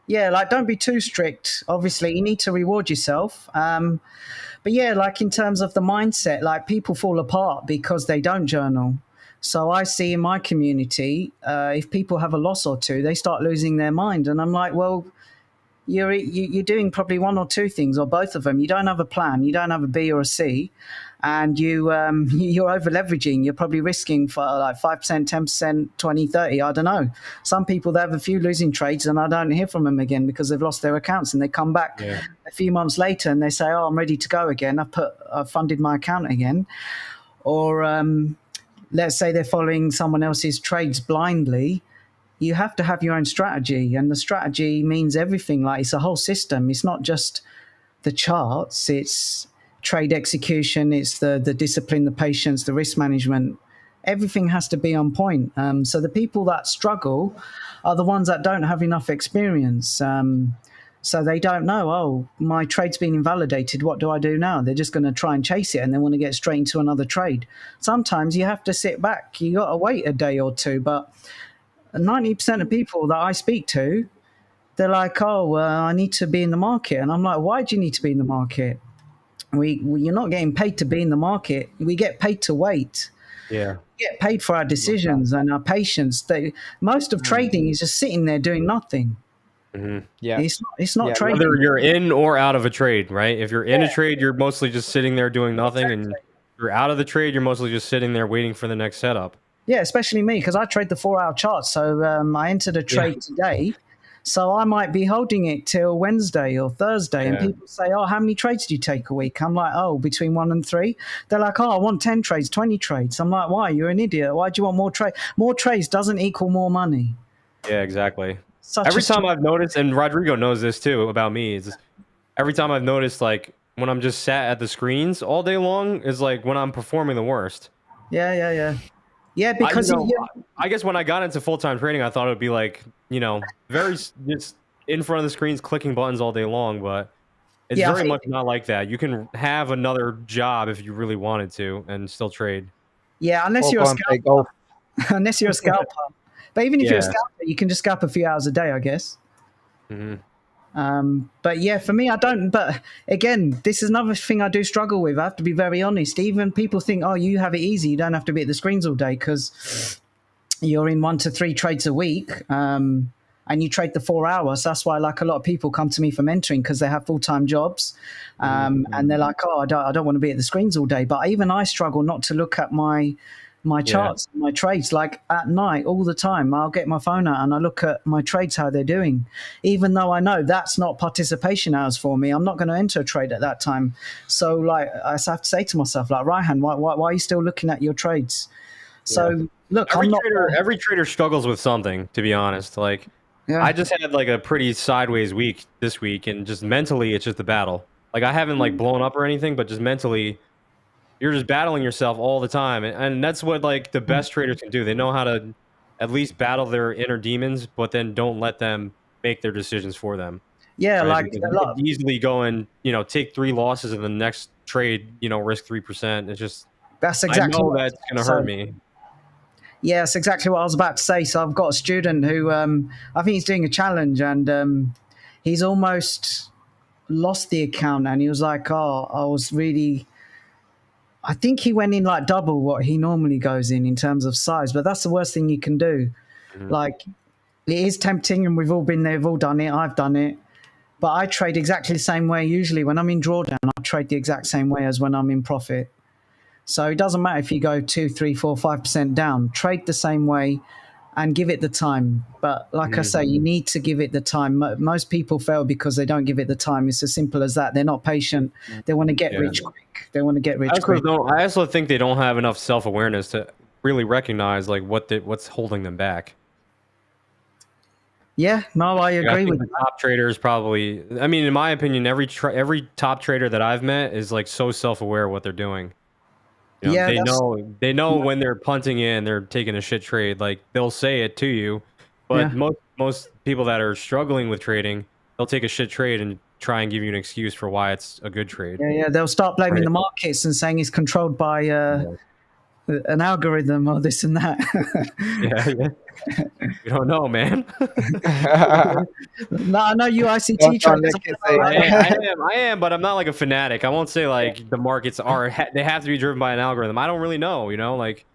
yeah, like don't be too strict. Obviously, you need to reward yourself. But yeah, like in terms of the mindset, like people fall apart because they don't journal. So I see in my community, if people have a loss or two, they start losing their mind, and I'm like, well, you're doing probably one or two things or both of them. You don't have a plan. You don't have a B or a C, and you're over leveraging. You're probably risking for like 5%, 10%, 20, 30. I don't know. Some people they have a few losing trades, and I don't hear from them again because they've lost their accounts, and they come back Yeah, a few months later and they say, "Oh, I'm ready to go again. I've funded my account again," or let's say they're following someone else's trades blindly. You have to have your own strategy, and the strategy means everything. Like it's a whole system. It's not just the charts. It's trade execution. It's the discipline, the patience, the risk management. Everything has to be on point. So the people that struggle are the ones that don't have enough experience. So they don't know. Oh, my trade's been invalidated. What do I do now? They're just going to try and chase it, and they want to get straight into another trade. Sometimes you have to sit back. You got to wait a day or two, but 90% of people that I speak to, they're like, "Oh, I need to be in the market," and I'm like, "Why do you need to be in the market? You're not getting paid to be in the market. We get paid to wait. yeah. We get paid for our love that. decisions and our patience. Most of Mm, trading is just sitting there doing nothing. Mhm. yeah, It's not yeah, Whether trading. you're in or out of a trade, right? If you're in a Yeah, trade, you're mostly just sitting there doing nothing, and exactly. if you're out of the trade, you're mostly just sitting there waiting for the next setup. Yeah, especially me because I trade the 4 hour chart. So I entered a Yeah, trade today. So I might be holding it till Wednesday or Thursday, and yeah, people say, "Oh, how many trades do you take a week?" I'm like, "Oh, between 1 and 3." They're like, "Oh, I want 10 trades, 20 trades." I'm like, "Why? You're an idiot. Why do you want more trade? More trades doesn't equal more money." yeah, exactly. Such a Every time stupid. I've noticed, and Rodrigo knows this too about me, is every time I've noticed, like when I'm just sat at the screens all day long, is like when I'm performing the worst. Yeah, yeah, yeah. Yeah, because I guess when I got into full-time trading, I thought it would be like, very just in front of the screens, clicking buttons all day long, but it's yeah, I very think, much not like that. You can have another job if you really wanted to and still trade. yeah, unless Or you're a go and play golf. scalper, unless you're a scalper. But even if you're a Yeah. scalper, you can just scalp a few hours a day, I guess. Hmm. But yeah, for me, I don't. But again, this is another thing I do struggle with. I have to be very honest. Even people think, oh, you have it easy. You don't have to be at the screens all day because you're in 1 to 3 trades a week. And you trade the 4 hours. That's why, like, a lot of people come to me for mentoring because they have full-time jobs, and they're like, "Oh, I don't want to be at the screens all day." But even I struggle not to look at my charts, my trades. Like at night, all the time, I'll get my phone out and I look at my trades, how they're doing. Even though I know that's not participation hours for me, I'm not going to enter a trade at that time. So, like, I have to say to myself, like, Ryhan, why are you still looking at your trades? So, look, Every trader struggles with something, to be honest. Like, Yeah. I just had like a pretty sideways week this week, and just mentally, it's just a battle. Like, I haven't like blown up or anything, but just mentally, you're just battling yourself all the time, and that's what like the best traders can do. They know how to at least battle their inner demons, but then don't let them make their decisions for them. Yeah, Right? like Because a you lot. could easily go and take 3 losses in the next trade, risk 3%. It's just That's I exactly know what that's gonna so, hurt me. Yeah, that's exactly what I was about to say. So I've got a student who I think he's doing a challenge, and he's almost lost the account, and he was like, "Oh, I think he went in like double what he normally goes in terms of size." But that's the worst thing you can do. Mhm. Like, it is tempting, and we've all been there, we've all done it. I've done it, but I trade exactly the same way. Usually, when I'm in drawdown, I trade the exact same way as when I'm in profit. So it doesn't matter if you go 2, 3, 4, 5% down. Trade the same way and give it the time. But like I say, you need to give it the time. Most people fail because they don't give it the time. It's as simple as that. They're not patient. They want to get Yeah. rich quick. They want to get I rich also quick. I also think they don't have enough self-awareness to really recognize like what's holding them back. Yeah, no, I Like, I agree think with the that. top traders probably. I mean, in my opinion, every top trader that I've met is like so self-aware of what they're doing. Yeah, They know when they're punting in, they're taking a shit trade. Like they'll say it to you, but yeah, most people that are struggling with trading, they'll take a shit trade and try and give you an excuse for why it's a good trade. yeah. They'll start blaming Right. the markets and saying it's controlled by Yeah. an algorithm or this and that. Yeah. You don't know, man. No, I know you ICT Don't traders. let it say I am, but I'm not like a fanatic. I won't say like the markets they have to be driven by an algorithm. I don't really know, like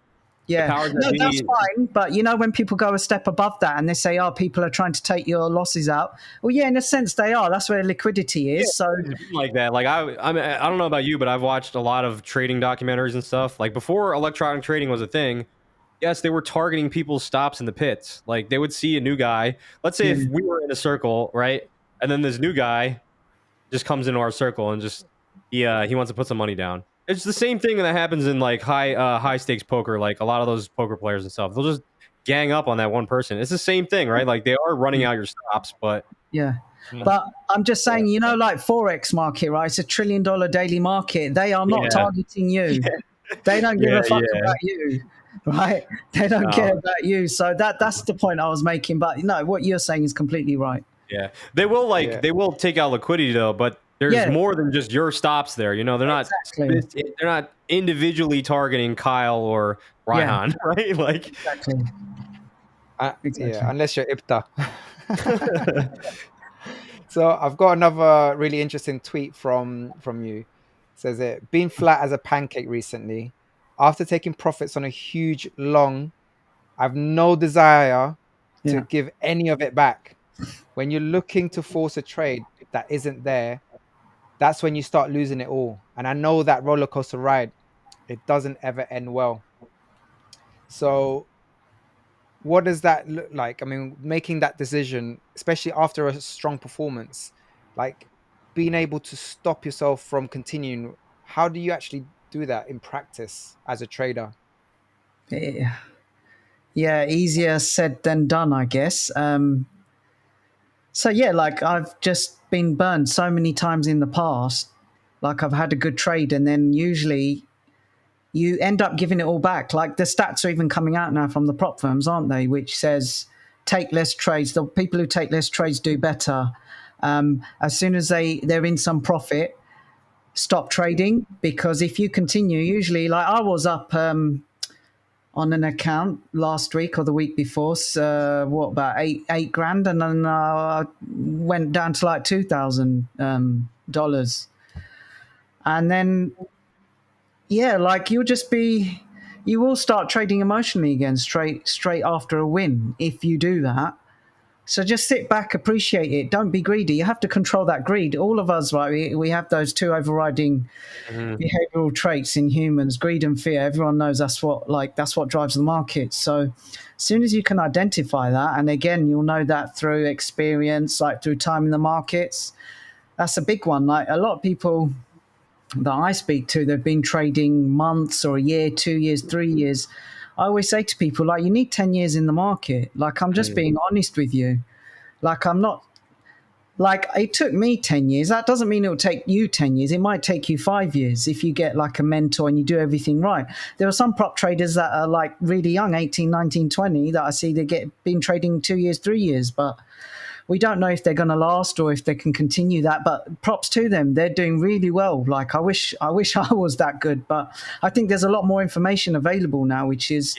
the Yeah, powers that no, that's be. fine. But when people go a step above that and they say, "Oh, people are trying to take your losses out," well, yeah, in a sense they are. That's where liquidity is. So It's been like that. Like I don't know about you, but I've watched a lot of trading documentaries and stuff. Like before electronic trading was a thing, yes, they were targeting people's stops in the pits. Like they would see a new guy. Let's say if we were in a circle, right? And then this new guy just comes into our circle and just he wants to put some money down. It's the same thing that happens in like high stakes poker. Like a lot of those poker players and stuff, they'll just gang up on that one person. It's the same thing, right? Like they are running out your stops, but yeah, but I'm just saying, like forex market, right? It's $1 trillion daily market. They are not yeah, targeting you. They don't give a fuck yeah. about you, right? They don't care about you. So that's the point I was making. But what you're saying is completely right. Yeah, they will take out liquidity though, but there's more than just your stops there. They're not Exactly. they're not individually targeting Kyle or Ryhan, right? Like Exactly. Exactly. Yeah, unless you're IPTA. So I've got another really interesting tweet from you. It says it been flat as a pancake recently. After taking profits on a huge long, I've no desire to Yeah. give any of it back. When you're looking to force a trade that isn't there, that's when you start losing it all. And I know that roller coaster ride, it doesn't ever end well. So what does that look like? I mean, making that decision, especially after a strong performance, like being able to stop yourself from continuing, how do you actually do that in practice as a trader? Yeah, easier said than done, I guess. So yeah, like I've just been burned so many times in the past. Like I've had a good trade, and then usually you end up giving it all back. Like the stats are even coming out now from the prop firms, aren't they? Which says take less trades. The people who take less trades do better. As soon as they're in some profit, stop trading, because if you continue, usually, like I was up on an account last week or the week before, about eight grand, and then went down to like $2,000, and then like you will start trading emotionally again straight after a win if you do that. So just sit back, appreciate it. Don't be greedy. You have to control that greed. All of us, right? We have those two overriding behavioral traits in humans: greed and fear. Everyone knows that's what drives the market. So as soon as you can identify that, and again, you'll know that through experience, like through time in the markets. That's a big one. Like a lot of people that I speak to, they've been trading months or a year, 2 years, 3 years. I always say to people, like, you need 10 years in the market. Like, I'm just being honest with you. Like, I'm not, like, it took me 10 years. That doesn't mean it will take you 10 years. It might take you 5 years if you get like a mentor and you do everything right. There are some prop traders that are like really young, 18, 19, 20, that I see been trading 2 years, 3 years, but we don't know if they're going to last or if they can continue that. But props to them, they're doing really well. Like I wish I was that good, but I think there's a lot more information available now, which is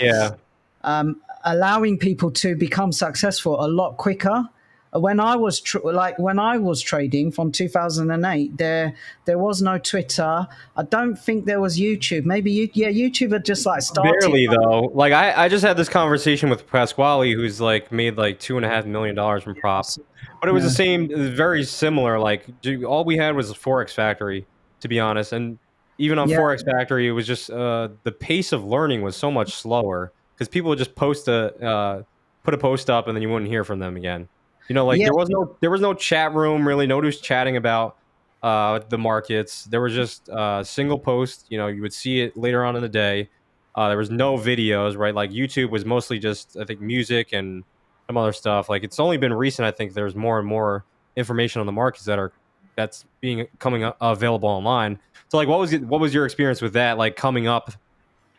allowing people to become successful a lot quicker. When I was trading from 2008, there was no Twitter. I don't think there was YouTube. Maybe YouTube had just like started. Barely though. Like I just had this conversation with Pasquale, who's like made like $2.5 million from props, but it was the same, very similar. Like all we had was a forex factory, to be honest, and even on forex factory, it was just the pace of learning was so much slower because people would just put a post up and then you wouldn't hear from them again. You know, like there was no chat room really. Nobody was chatting about the markets. There was just a single post. You know, you would see it later on in the day. There was no videos, right? Like YouTube was mostly just, I think, music and some other stuff. Like it's only been recent, I think, there's more and more information on the markets that's coming available online. So, like, what was your experience with that? Like coming up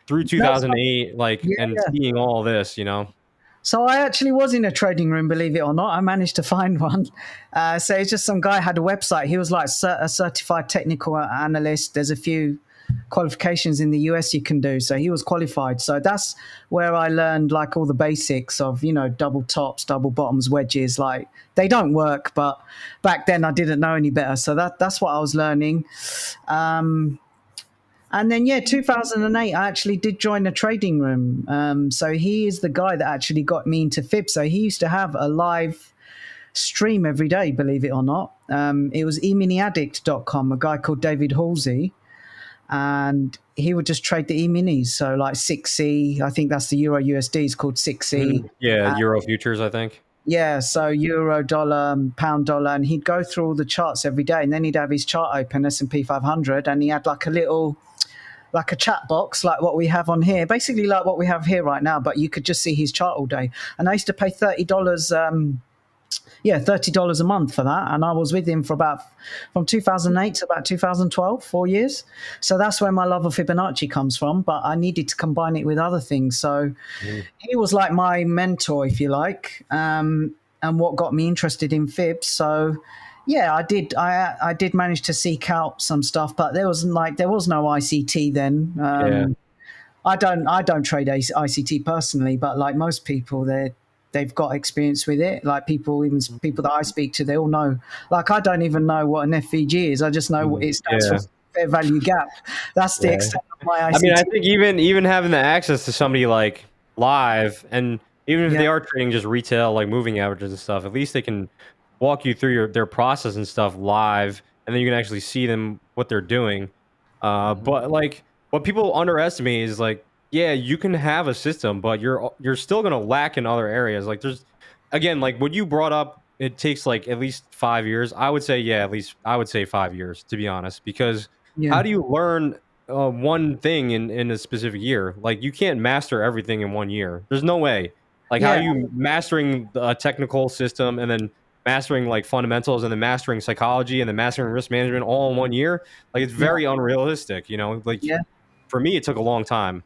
through 2008, and seeing all this, you know. So I actually was in a trading room, believe it or not. I managed to find one. So it's just some guy had a website. He was like a certified technical analyst. There's a few qualifications in the US you can do. So he was qualified. So that's where I learned like all the basics of, you know, double tops, double bottoms, wedges. Like they don't work, but back then I didn't know any better. So that's what I was learning. And then, 2008, I actually did join a trading room. So he is the guy that actually got me into fib. So he used to have a live stream every day, believe it or not. It was eminiaddict.com, a guy called David Halsey. And he would just trade the E-minis. So like 6E, I think that's the Euro USD, is called 6E. Yeah, Euro futures, I think. Yeah, so euro, dollar, pound, dollar, and he'd go through all the charts every day, and then he'd have his chart open, S&P 500, and he had like a chat box like what we have on here, basically like what we have here right now, but you could just see his chart all day. And I used to pay $30 a month for that, and I was with him from 2008 to about 2012, 4 years. So that's where my love of Fibonacci comes from, but I needed to combine it with other things. So he was like my mentor, if you like, and what got me interested in fibs. So I did manage to seek out some stuff, but there was no ICT then. I don't trade ICT personally, but like most people, they've got experience with it. Like people that I speak to, they all know. Like I don't even know what an FVG is. I just know what it stands for, fair value gap. That's the extent of my ICT. I mean, I think even having the access to somebody like live, and even if they are trading just retail, like moving averages and stuff, at least they can walk you through their process and stuff live, and then you can actually see them what they're doing. But like what people underestimate is like, you can have a system, but you're still gonna lack in other areas. Like there's, again, like what you brought up, it takes like at least 5 years. I would say at least I would say 5 years, to be honest, because how do you learn one thing in a specific year? Like you can't master everything in 1 year. There's no way. Like how are you mastering a technical system and then mastering like fundamentals and then mastering psychology and then mastering risk management all in 1 year? Like it's very unrealistic, you know. Like for me, it took a long time.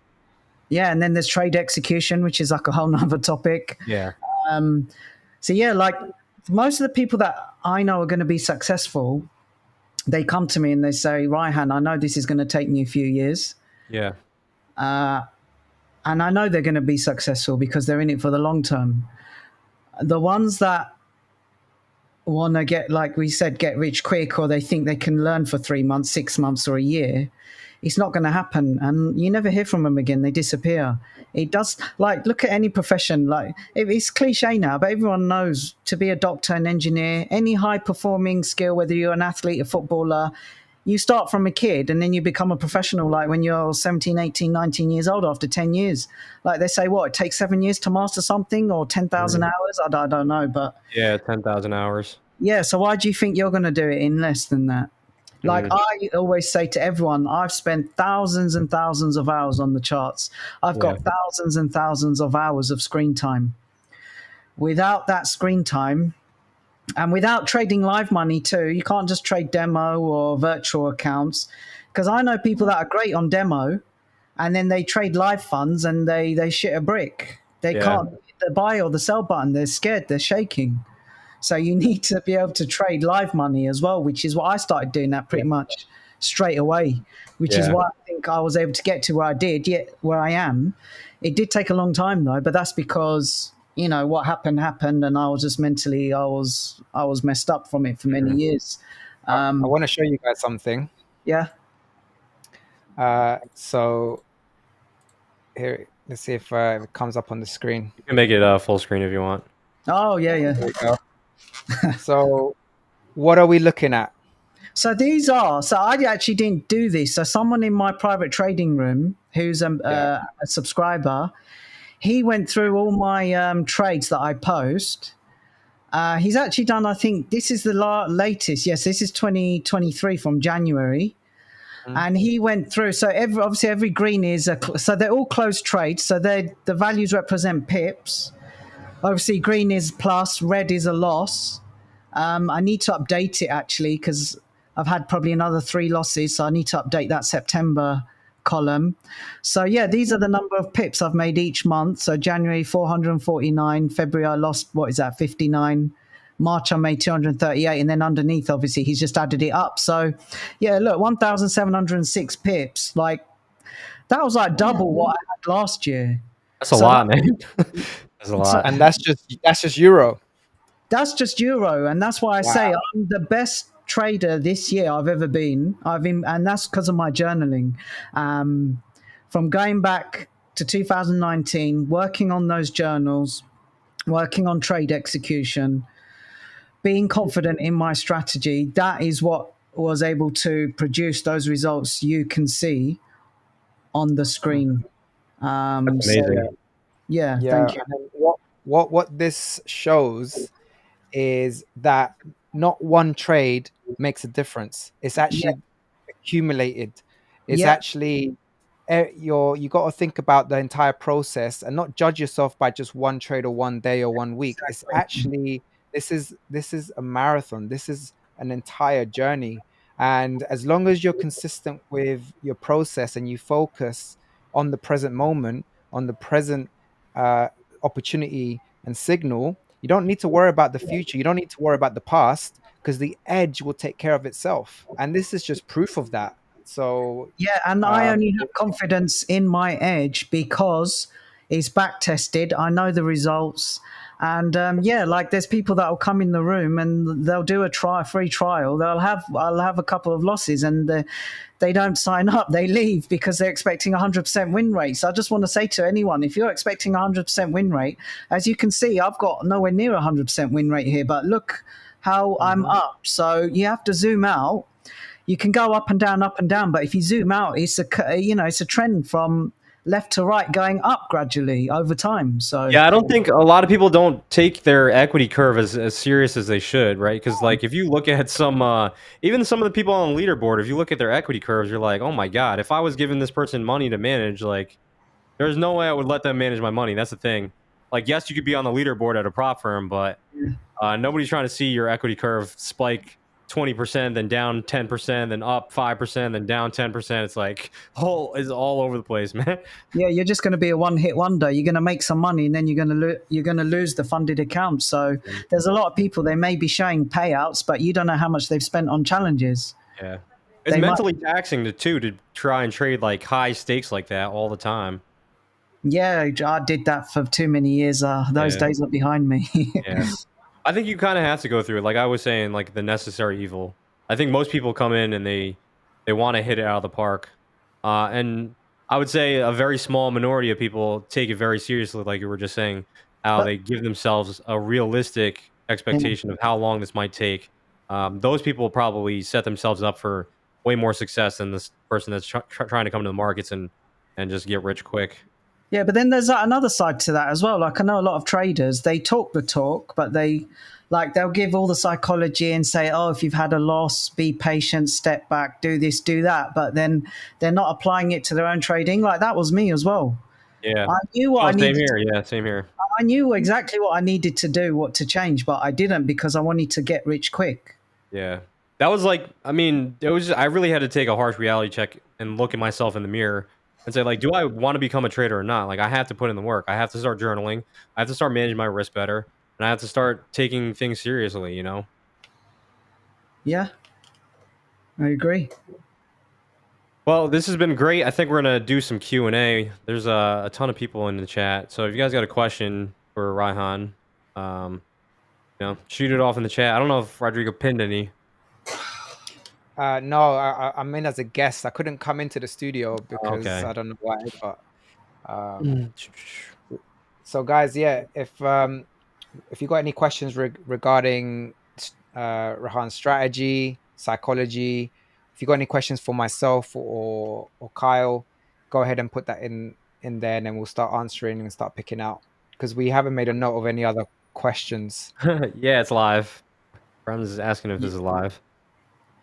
Yeah, and then there's trade execution, which is like a whole nother topic. Yeah. So yeah, like most of the people that I know are going to be successful, they come to me and they say, Ryhan, I know this is going to take me a few years. Yeah. And I know they're going to be successful because they're in it for the long term. The ones that want to get, like we said, get rich quick, or they think they can learn for 3 months, 6 months, or a year, it's not going to happen. And you never hear from them again. They disappear. It does, like, look at any profession. Like, it's cliche now, but everyone knows to be a doctor, an engineer, any high performing skill, whether you're an athlete, a footballer, you start from a kid and then you become a professional, like when you're 17, 18, 19 years old after 10 years. Like they say, what, it takes 7 years to master something, or 10,000 hours? I don't know, but... Yeah, 10,000 hours. Yeah, so why do you think you're going to do it in less than that? Like I always say to everyone, I've spent thousands and thousands of hours on the charts. I've got thousands and thousands of hours of screen time. Without that screen time, and without trading live money too, you can't just trade demo or virtual accounts. Because I know people that are great on demo, and then they trade live funds and they shit a brick. They can't hit the buy or the sell button. They're scared. They're shaking. So you need to be able to trade live money as well, which is what I started doing that pretty much straight away, which is why I think I was able to get to where I did, yet where I am. It did take a long time though, but that's because, you know, what happened, and I was just mentally, I was messed up from it for many years. I want to show you guys something. Yeah. So here, let's see if it comes up on the screen. You can make it full screen if you want. Oh, yeah. There we go. So what are we looking at? So these are, so I actually didn't do this. So someone in my private trading room who's a subscriber, he went through all my trades that I post. He's actually done, I think this is the latest. Yes, this is 2023 from January. And he went through, so obviously every green is, so they're all closed trades. So the values represent pips. Obviously green is plus, red is a loss. I need to update it actually because I've had probably another 3 losses. So I need to update that September column. So yeah, these are the number of pips I've made each month. So January 449, February I lost, 59, March I made 238, and then underneath obviously he's just added it up. So yeah, look, 1,706 pips. Like that was like double what I had last year. That's a lot, man. That's a lot. And that's just euro. That's just euro, and that's why I say I'm the best trader this year I've ever been. And that's because of my journaling. From going back to 2019, working on those journals, working on trade execution, being confident in my strategy, that is what was able to produce those results you can see on the screen. That's amazing. So, yeah, thank you. And what this shows is that not one trade makes a difference. It's actually accumulated. It's actually you got to think about the entire process and not judge yourself by just one trade or one day or 1 week. It's actually this is a marathon. This is an entire journey. And as long as you're consistent with your process and you focus on the present moment, on the present opportunity and signal, you don't need to worry about the future. You don't need to worry about the past because the edge will take care of itself. And this is just proof of that. So yeah, and I only have confidence in my edge because it's back tested. I know the results. And like there's people that will come in the room and they'll do a free trial. I'll have a couple of losses and they don't sign up. They leave because they're expecting 100% win rate. So I just want to say to anyone, if you're expecting 100% win rate, as you can see, I've got nowhere near 100% win rate here. But look how I'm up. So you have to zoom out. You can go up and down, but if you zoom out, it's a trend from left to right going up gradually over time. So yeah, I don't think a lot of people don't take their equity curve as serious as they should, right? Because like if you look at some even some of the people on the leaderboard, if you look at their equity curves, you're like, oh my god, if I was giving this person money to manage, like there's no way I would let them manage my money. That's the thing. Like yes, you could be on the leaderboard at a prop firm, but nobody's trying to see your equity curve spike 20%, then down 10%, then up 5%, then down 10%. It's like is all over the place, man. Yeah, you're just going to be a one-hit wonder. You're going to make some money, and then you're going to lose the funded account. So there's a lot of people, they may be showing payouts, but you don't know how much they've spent on challenges. Yeah, it's mentally taxing to try and trade like high stakes like that all the time. Yeah, I did that for too many years. Those days are behind me. Yeah, I think you kind of have to go through it. Like I was saying, like the necessary evil. I think most people come in and they want to hit it out of the park, and I would say a very small minority of people take it very seriously. Like you were just saying, how they give themselves a realistic expectation of how long this might take. Those people probably set themselves up for way more success than this person that's trying to come to the markets and just get rich quick. Yeah, but then there's another side to that as well. Like I know a lot of traders, they talk the talk, but they'll give all the psychology and say, oh, if you've had a loss, be patient, step back, do this, do that. But then they're not applying it to their own trading. Like that was me as well. Yeah. I knew what I needed. Same here. Yeah, same here. I knew exactly what I needed to do, what to change, but I didn't because I wanted to get rich quick. Yeah. That was like, I mean, I really had to take a harsh reality check and look at myself in the mirror and say, like, do I want to become a trader or not? Like, I have to put in the work. I have to start journaling. I have to start managing my risk better. And I have to start taking things seriously, you know? Yeah, I agree. Well, this has been great. I think we're going to do some Q&A. There's a ton of people in the chat. So if you guys got a question for Ryhan, shoot it off in the chat. I don't know if Rodrigo pinned any. No, I'm in as a guest. I couldn't come into the studio because I don't know why. But so, guys, yeah, if you got any questions regarding Ryhan's strategy, psychology, if you got any questions for myself or Kyle, go ahead and put that in there, and then we'll start answering and start picking out because we haven't made a note of any other questions. Yeah, it's live. Brown's is asking if this is live.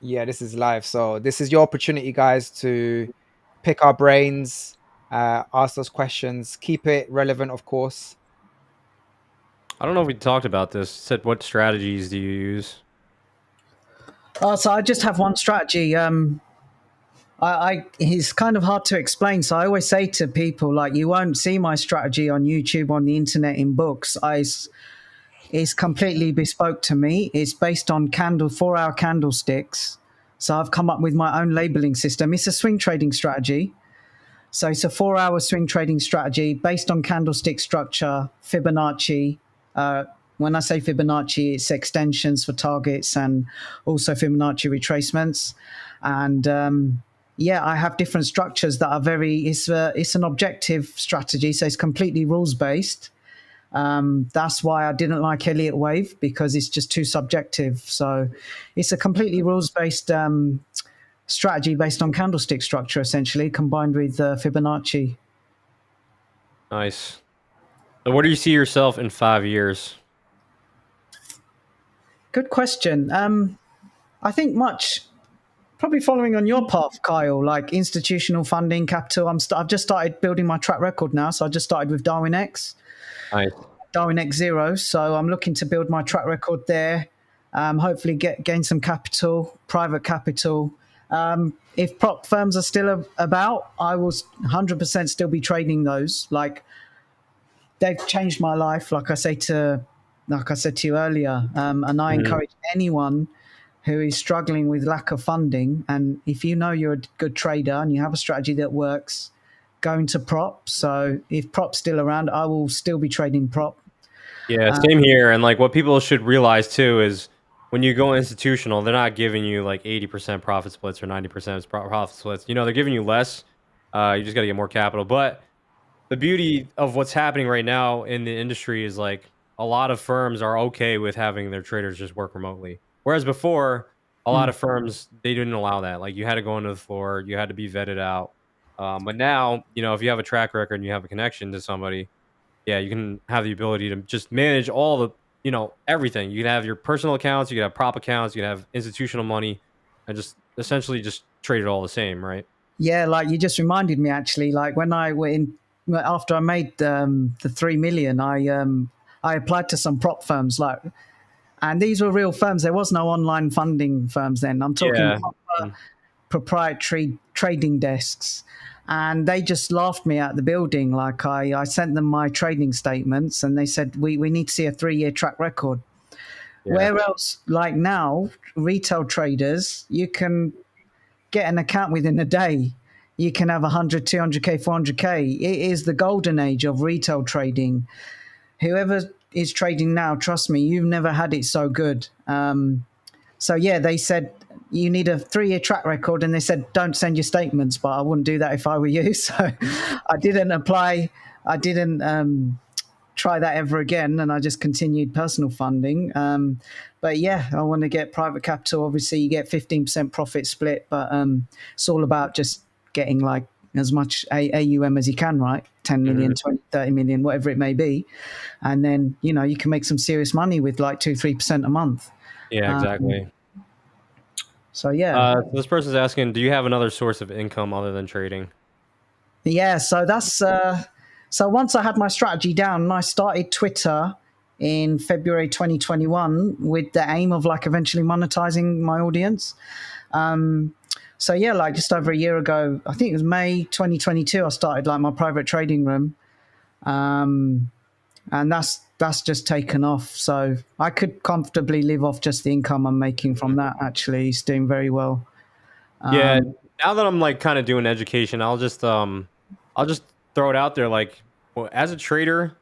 Yeah, this is live. So this is your opportunity, guys, to pick our brains, ask those questions, keep it relevant, of course. I don't know if we talked about this. It said, what strategies do you use? So I just have one strategy. It's kind of hard to explain. So I always say to people, like, you won't see my strategy on YouTube, on the internet, in books. It's completely bespoke to me. It's based on 4-hour candlesticks. So I've come up with my own labeling system. It's a swing trading strategy. So it's a 4-hour swing trading strategy based on candlestick structure, Fibonacci. When I say Fibonacci, it's extensions for targets and also Fibonacci retracements. And I have different structures that are it's an objective strategy. So it's completely rules-based. That's why I didn't like Elliott Wave, because it's just too subjective. So it's a completely rules-based strategy based on candlestick structure, essentially, combined with Fibonacci. Nice. So where do you see yourself in 5 years? Good question. I think probably following on your path, Kyle, like institutional funding, capital. I've just started building my track record now. So I just started with Darwin X. Nice. Darwin X Zero. So I'm looking to build my track record there. Hopefully gain some capital, private capital. If prop firms are still about, I will 100% still be trading those. Like, they've changed my life. Like I said to you earlier, and I encourage anyone who is struggling with lack of funding, and if you know you're a good trader and you have a strategy that works, go into prop. So if prop's still around, I will still be trading prop. Yeah, same here. And like what people should realize too is when you go institutional, they're not giving you like 80% profit splits or 90% profit splits. You know, they're giving you less. You just got to get more capital. But the beauty of what's happening right now in the industry is like a lot of firms are okay with having their traders just work remotely. Whereas before, a lot of firms, they didn't allow that. Like you had to go into the floor, you had to be vetted out. But now, you know, if you have a track record and you have a connection to somebody, yeah, you can have the ability to just manage all the, you know, everything. You can have your personal accounts, you can have prop accounts, you can have institutional money, and just essentially just trade it all the same, right? Yeah, like you just reminded me actually, like when after I made the 3 million, I applied to some prop firms, like, And these were real firms. There was no online funding firms then. I'm talking Yeah. proper proprietary trading desks. And they just laughed me out the building. Like I sent them my trading statements and they said, we need to see a 3-year track record. Yeah. Where else, like now, retail traders, you can get an account within a day. You can have 100, 200K, 400K. It is the golden age of retail trading. Whoever is trading now, trust me, you've never had it so good. So yeah, they said you need a 3-year track record, and they said don't send your statements, but I wouldn't do that if I were you. So I didn't apply. I didn't try that ever again, and I just continued personal funding. But yeah, I want to get private capital. Obviously, you get 15% profit split, but it's all about just getting like as much AUM as you can, right? 10 million, 20, 30 million, whatever it may be. And then, you know, you can make some serious money with like 2-3% a month. Yeah, exactly. So yeah. This person's asking, do you have another source of income other than trading? Yeah, so that's so once I had my strategy down, I started Twitter in February 2021 with the aim of like eventually monetizing my audience. So yeah, like just over a year ago, I think it was May 2022, I started like my private trading room. And that's just taken off. So I could comfortably live off just the income I'm making from that. Actually, it's doing very well. Yeah, now that I'm like kind of doing education, I'll just throw it out there. Like, well, as a trader,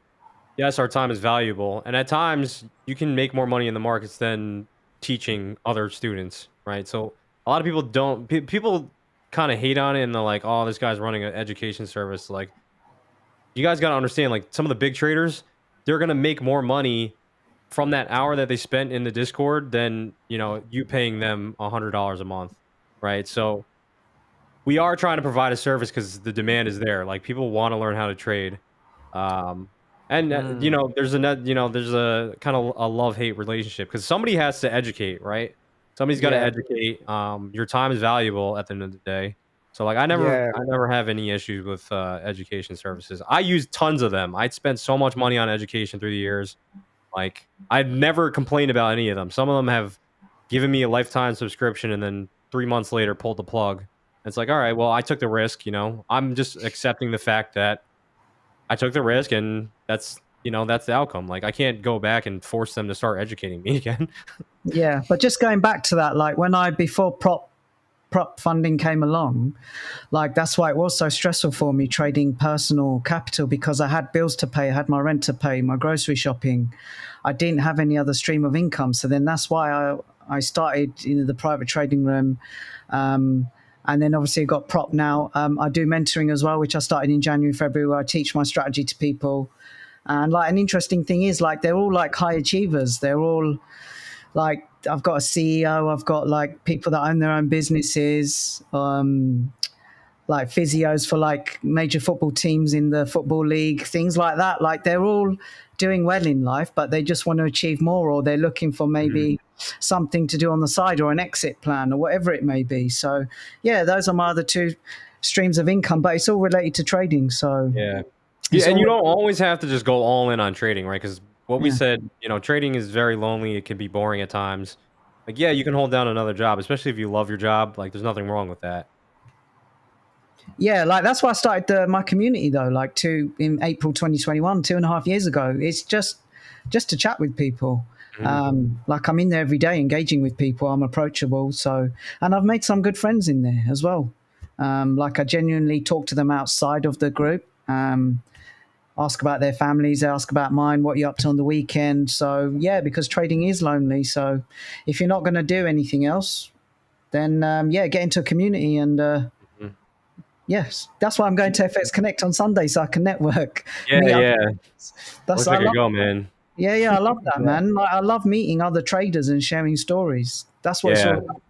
yes, our time is valuable, and at times you can make more money in the markets than teaching other students, right? So a lot of people don't. People kind of hate on it, and they're like, "Oh, this guy's running an education service." Like, you guys got to understand, like some of the big traders, they're gonna make more money from that hour that they spent in the Discord than you paying them $100 a month, right? So we are trying to provide a service because the demand is there. Like people want to learn how to trade, and there's a kind of a love-hate relationship because somebody has to educate, right? Somebody's got to educate. Your time is valuable at the end of the day. So like I never have any issues with education services. I use tons of them. I'd spent so much money on education through the years. Like I've never complained about any of them. Some of them have given me a lifetime subscription and then 3 months later pulled the plug. It's like, all right, well, I took the risk, I'm just accepting the fact that I took the risk and that's the outcome. Like I can't go back and force them to start educating me again. Yeah, but just going back to that, like before prop funding came along, like that's why it was so stressful for me trading personal capital, because I had bills to pay, I had my rent to pay, my grocery shopping. I didn't have any other stream of income. So then that's why I started the private trading room. And then obviously I got prop now. I do mentoring as well, which I started in January, February, where I teach my strategy to people. And like an interesting thing is like they're all like high achievers. They're all like, I've got a CEO, I've got like people that own their own businesses, like physios for like major football teams in the football league, things like that. Like they're all doing well in life, but they just want to achieve more, or they're looking for maybe something to do on the side or an exit plan or whatever it may be. So yeah, those are my other two streams of income, but it's all related to trading. So yeah, and you don't always have to just go all in on trading, right? Because what we said, trading is very lonely. It can be boring at times. Like, yeah, you can hold down another job, especially if you love your job. Like, there's nothing wrong with that. Yeah, like that's why I started my community though, like in April 2021, 2.5 years ago. It's just to chat with people. Like I'm in there every day engaging with people. I'm approachable. So, and I've made some good friends in there as well. Like I genuinely talk to them outside of the group. Ask about their families, ask about mine, what you're up to on the weekend. So yeah, because trading is lonely. So if you're not going to do anything else, then get into a community and yes, that's why I'm going to FX Connect on Sunday so I can network. Yeah. That's like I go, man. Yeah, I love that, man. Like, I love meeting other traders and sharing stories. That's what it's all about.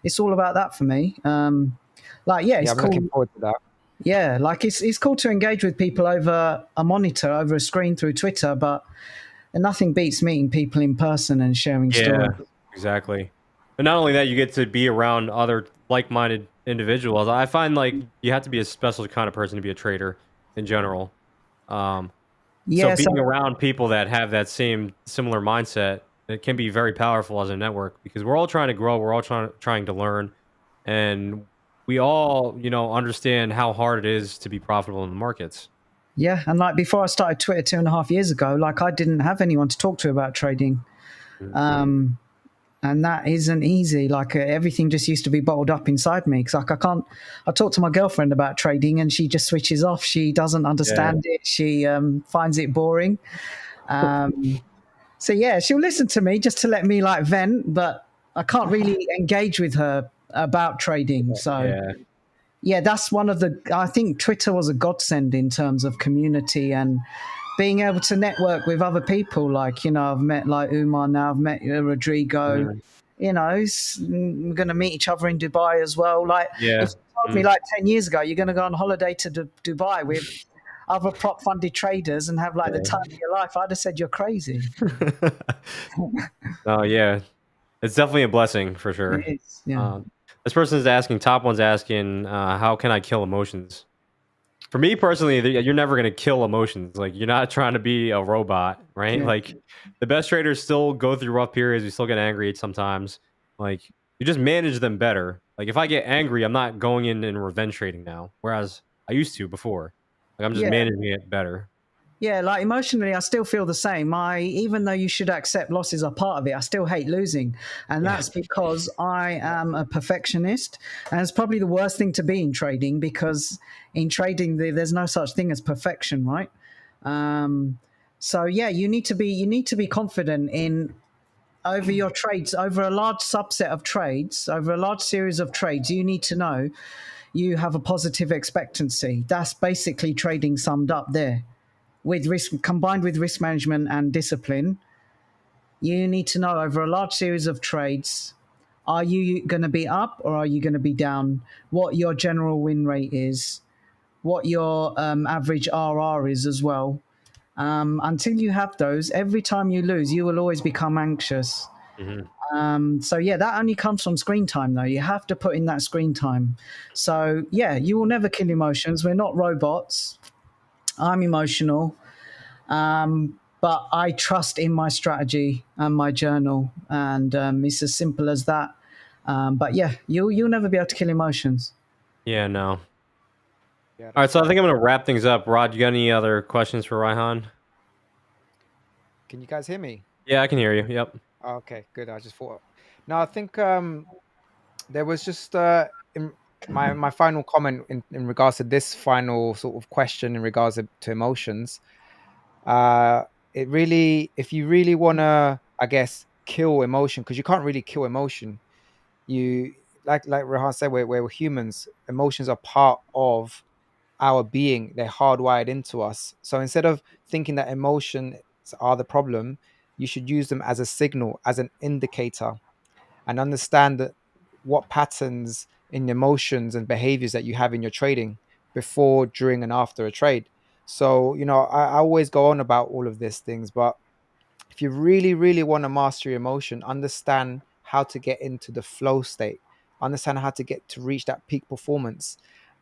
It's all about that for me. It's I'm cool. looking forward to that. Yeah, like it's cool to engage with people over a monitor, over a screen through Twitter, but nothing beats meeting people in person and sharing stories. Yeah, exactly. And not only that, you get to be around other like-minded individuals. I find like you have to be a special kind of person to be a trader in general. So being around people that have that similar mindset It can be very powerful as a network because we're all trying to grow. We're all trying to learn, and we all, understand how hard it is to be profitable in the markets. Yeah, and like before I started Twitter 2.5 years ago, like I didn't have anyone to talk to about trading. Mhm. And that isn't easy. Like everything just used to be bottled up inside me. Because like I talk to my girlfriend about trading, and she just switches off. She doesn't Yeah. understand it. She finds it boring. So yeah, she'll listen to me just to let me like vent, but I can't really engage with her about trading. So Yeah. yeah, that's one of the. I think Twitter was a godsend in terms of community and being able to network with other people. Like I've met like Umar now. I've met Rodrigo. Mhm. We're going to meet each other in Dubai as well. Like if Yeah. you told me Mhm. like 10 years ago you're going to go on holiday to Dubai with other prop funded traders and have like the time of your life, I'd have said you're crazy. Oh yeah, it's definitely a blessing for sure. It is, yeah. This person's asking, top one's asking, how can I kill emotions? For me personally, you're never gonna kill emotions. Like you're not trying to be a robot, right? Yeah. Like the best traders still go through rough periods. We still get angry sometimes. Like you just manage them better. Like if I get angry, I'm not going in and revenge trading now, whereas I used to before. Like I'm just Yeah. managing it better. Yeah, like emotionally, I still feel the same. Even though you should accept losses are part of it, I still hate losing, and Yeah. that's because I am a perfectionist, and it's probably the worst thing to be in trading because in trading there's no such thing as perfection, right? So yeah, you need to be confident in over your trades, over a large subset of trades, over a large series of trades. You need to know you have a positive expectancy. That's basically trading summed up there with risk combined with risk management and discipline. You need to know over a large series of trades, are you going to be up or are you going to be down? What your general win rate is, what your average RR is as well. Until you have those, every time you lose, you will always become anxious. Mhm. So yeah, that only comes from screen time though. You have to put in that screen time. So yeah, you will never kill emotions. We're not robots. I'm emotional. But I trust in my strategy and my journal, and it's as simple as that. But yeah, you'll never be able to kill emotions. Yeah. No. Yeah, All right. that's So I think right. I'm gonna wrap things up. Rod, you got any other questions for Ryhan? Can you guys hear me? Yeah, I can hear you. Yep. Okay, good. I just thought. No, I think there was just in my final comment in regards to this final sort of question in regards to emotions. Uh, it really, if you really want to, I guess, kill emotion, because you can't really kill emotion. You like Rehan said, we're humans. Emotions are part of our being. They're hardwired into us. So instead of thinking that emotions are the problem, you should use them as a signal, as an indicator, and understand that what patterns in emotions and behaviors that you have in your trading before, during, and after a trade. So, I always go on about all of these things, but if you really, really want to master your emotion, understand how to get into the flow state, understand how to get to reach that peak performance.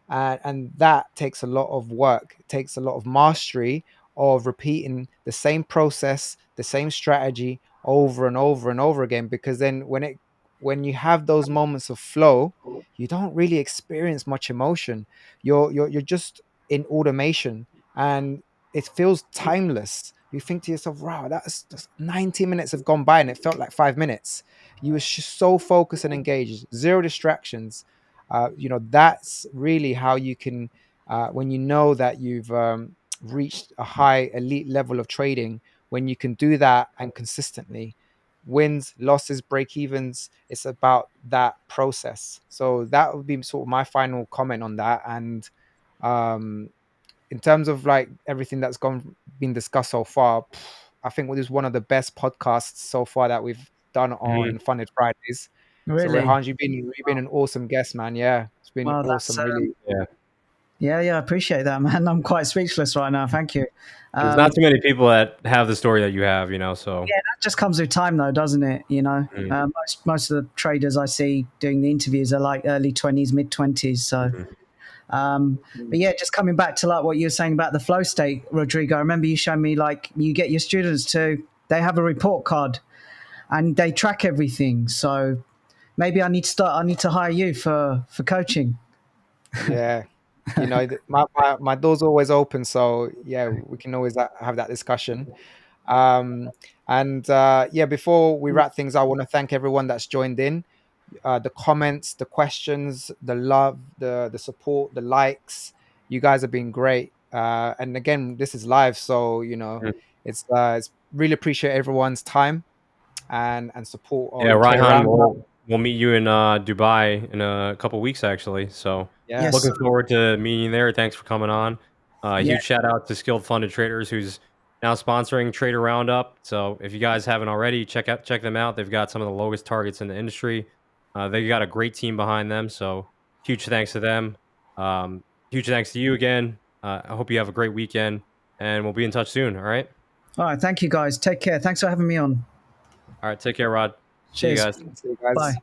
And that takes a lot of work. It takes a lot of mastery of repeating the same process, the same strategy over and over and over again. Because then when you have those moments of flow, you don't really experience much emotion. You're just in automation, and it feels timeless. You think to yourself, wow, that's 90 minutes have gone by and it felt like 5 minutes. You were just so focused and engaged, zero distractions. That's really how you can, when you know that you've reached a high elite level of trading, when you can do that and consistently, wins, losses, break evens, it's about that process. So that would be sort of my final comment on that. And um, in terms of like everything that's been discussed so far, I think it was one of the best podcasts so far that we've done Mhm. on Funded Fridays. So Really? Rehan, you've been an awesome guest, man. Yeah, it's been Well, that's awesome. Really, Yeah. yeah, I appreciate that, man. I'm quite speechless right now. Thank you. There's Um, not too many people that have the story that you have, so. yeah, that just comes with time, though, doesn't it? Mhm. Most of the traders I see doing the interviews are like early 20s, mid 20s. So Mhm. but yeah, just coming back to like what you were saying about the flow state, Rodrigo. I remember you showed me like you get your students to they have a report card and they track everything. So maybe I need to hire you for coaching. Yeah. You know, my door's always open. So yeah, we can always have that discussion. Um, and yeah, before we wrap things, I want to thank everyone that's joined in. The comments, the questions, the love, the support, the likes. You guys have been great. And again, this is live, so you know, Mm. it's really appreciate everyone's time and support Yeah, on Trade Ryhan, Roundup. we'll meet you in Dubai in a couple weeks actually. So Yeah, Yes. looking forward to meeting you there. Thanks for coming on. Yeah. Huge shout out to Skilled Funded Traders, who's now sponsoring Trader Roundup. So if you guys haven't already, check them out. They've got some of the lowest targets in the industry. They got a great team behind them. So huge thanks to them. Huge thanks to you again. I hope you have a great weekend, and we'll be in touch soon. All right. All right. Thank you, guys. Take care. Thanks for having me on. All right. Take care, Rod. See you Cheers. guys. see you guys. Bye.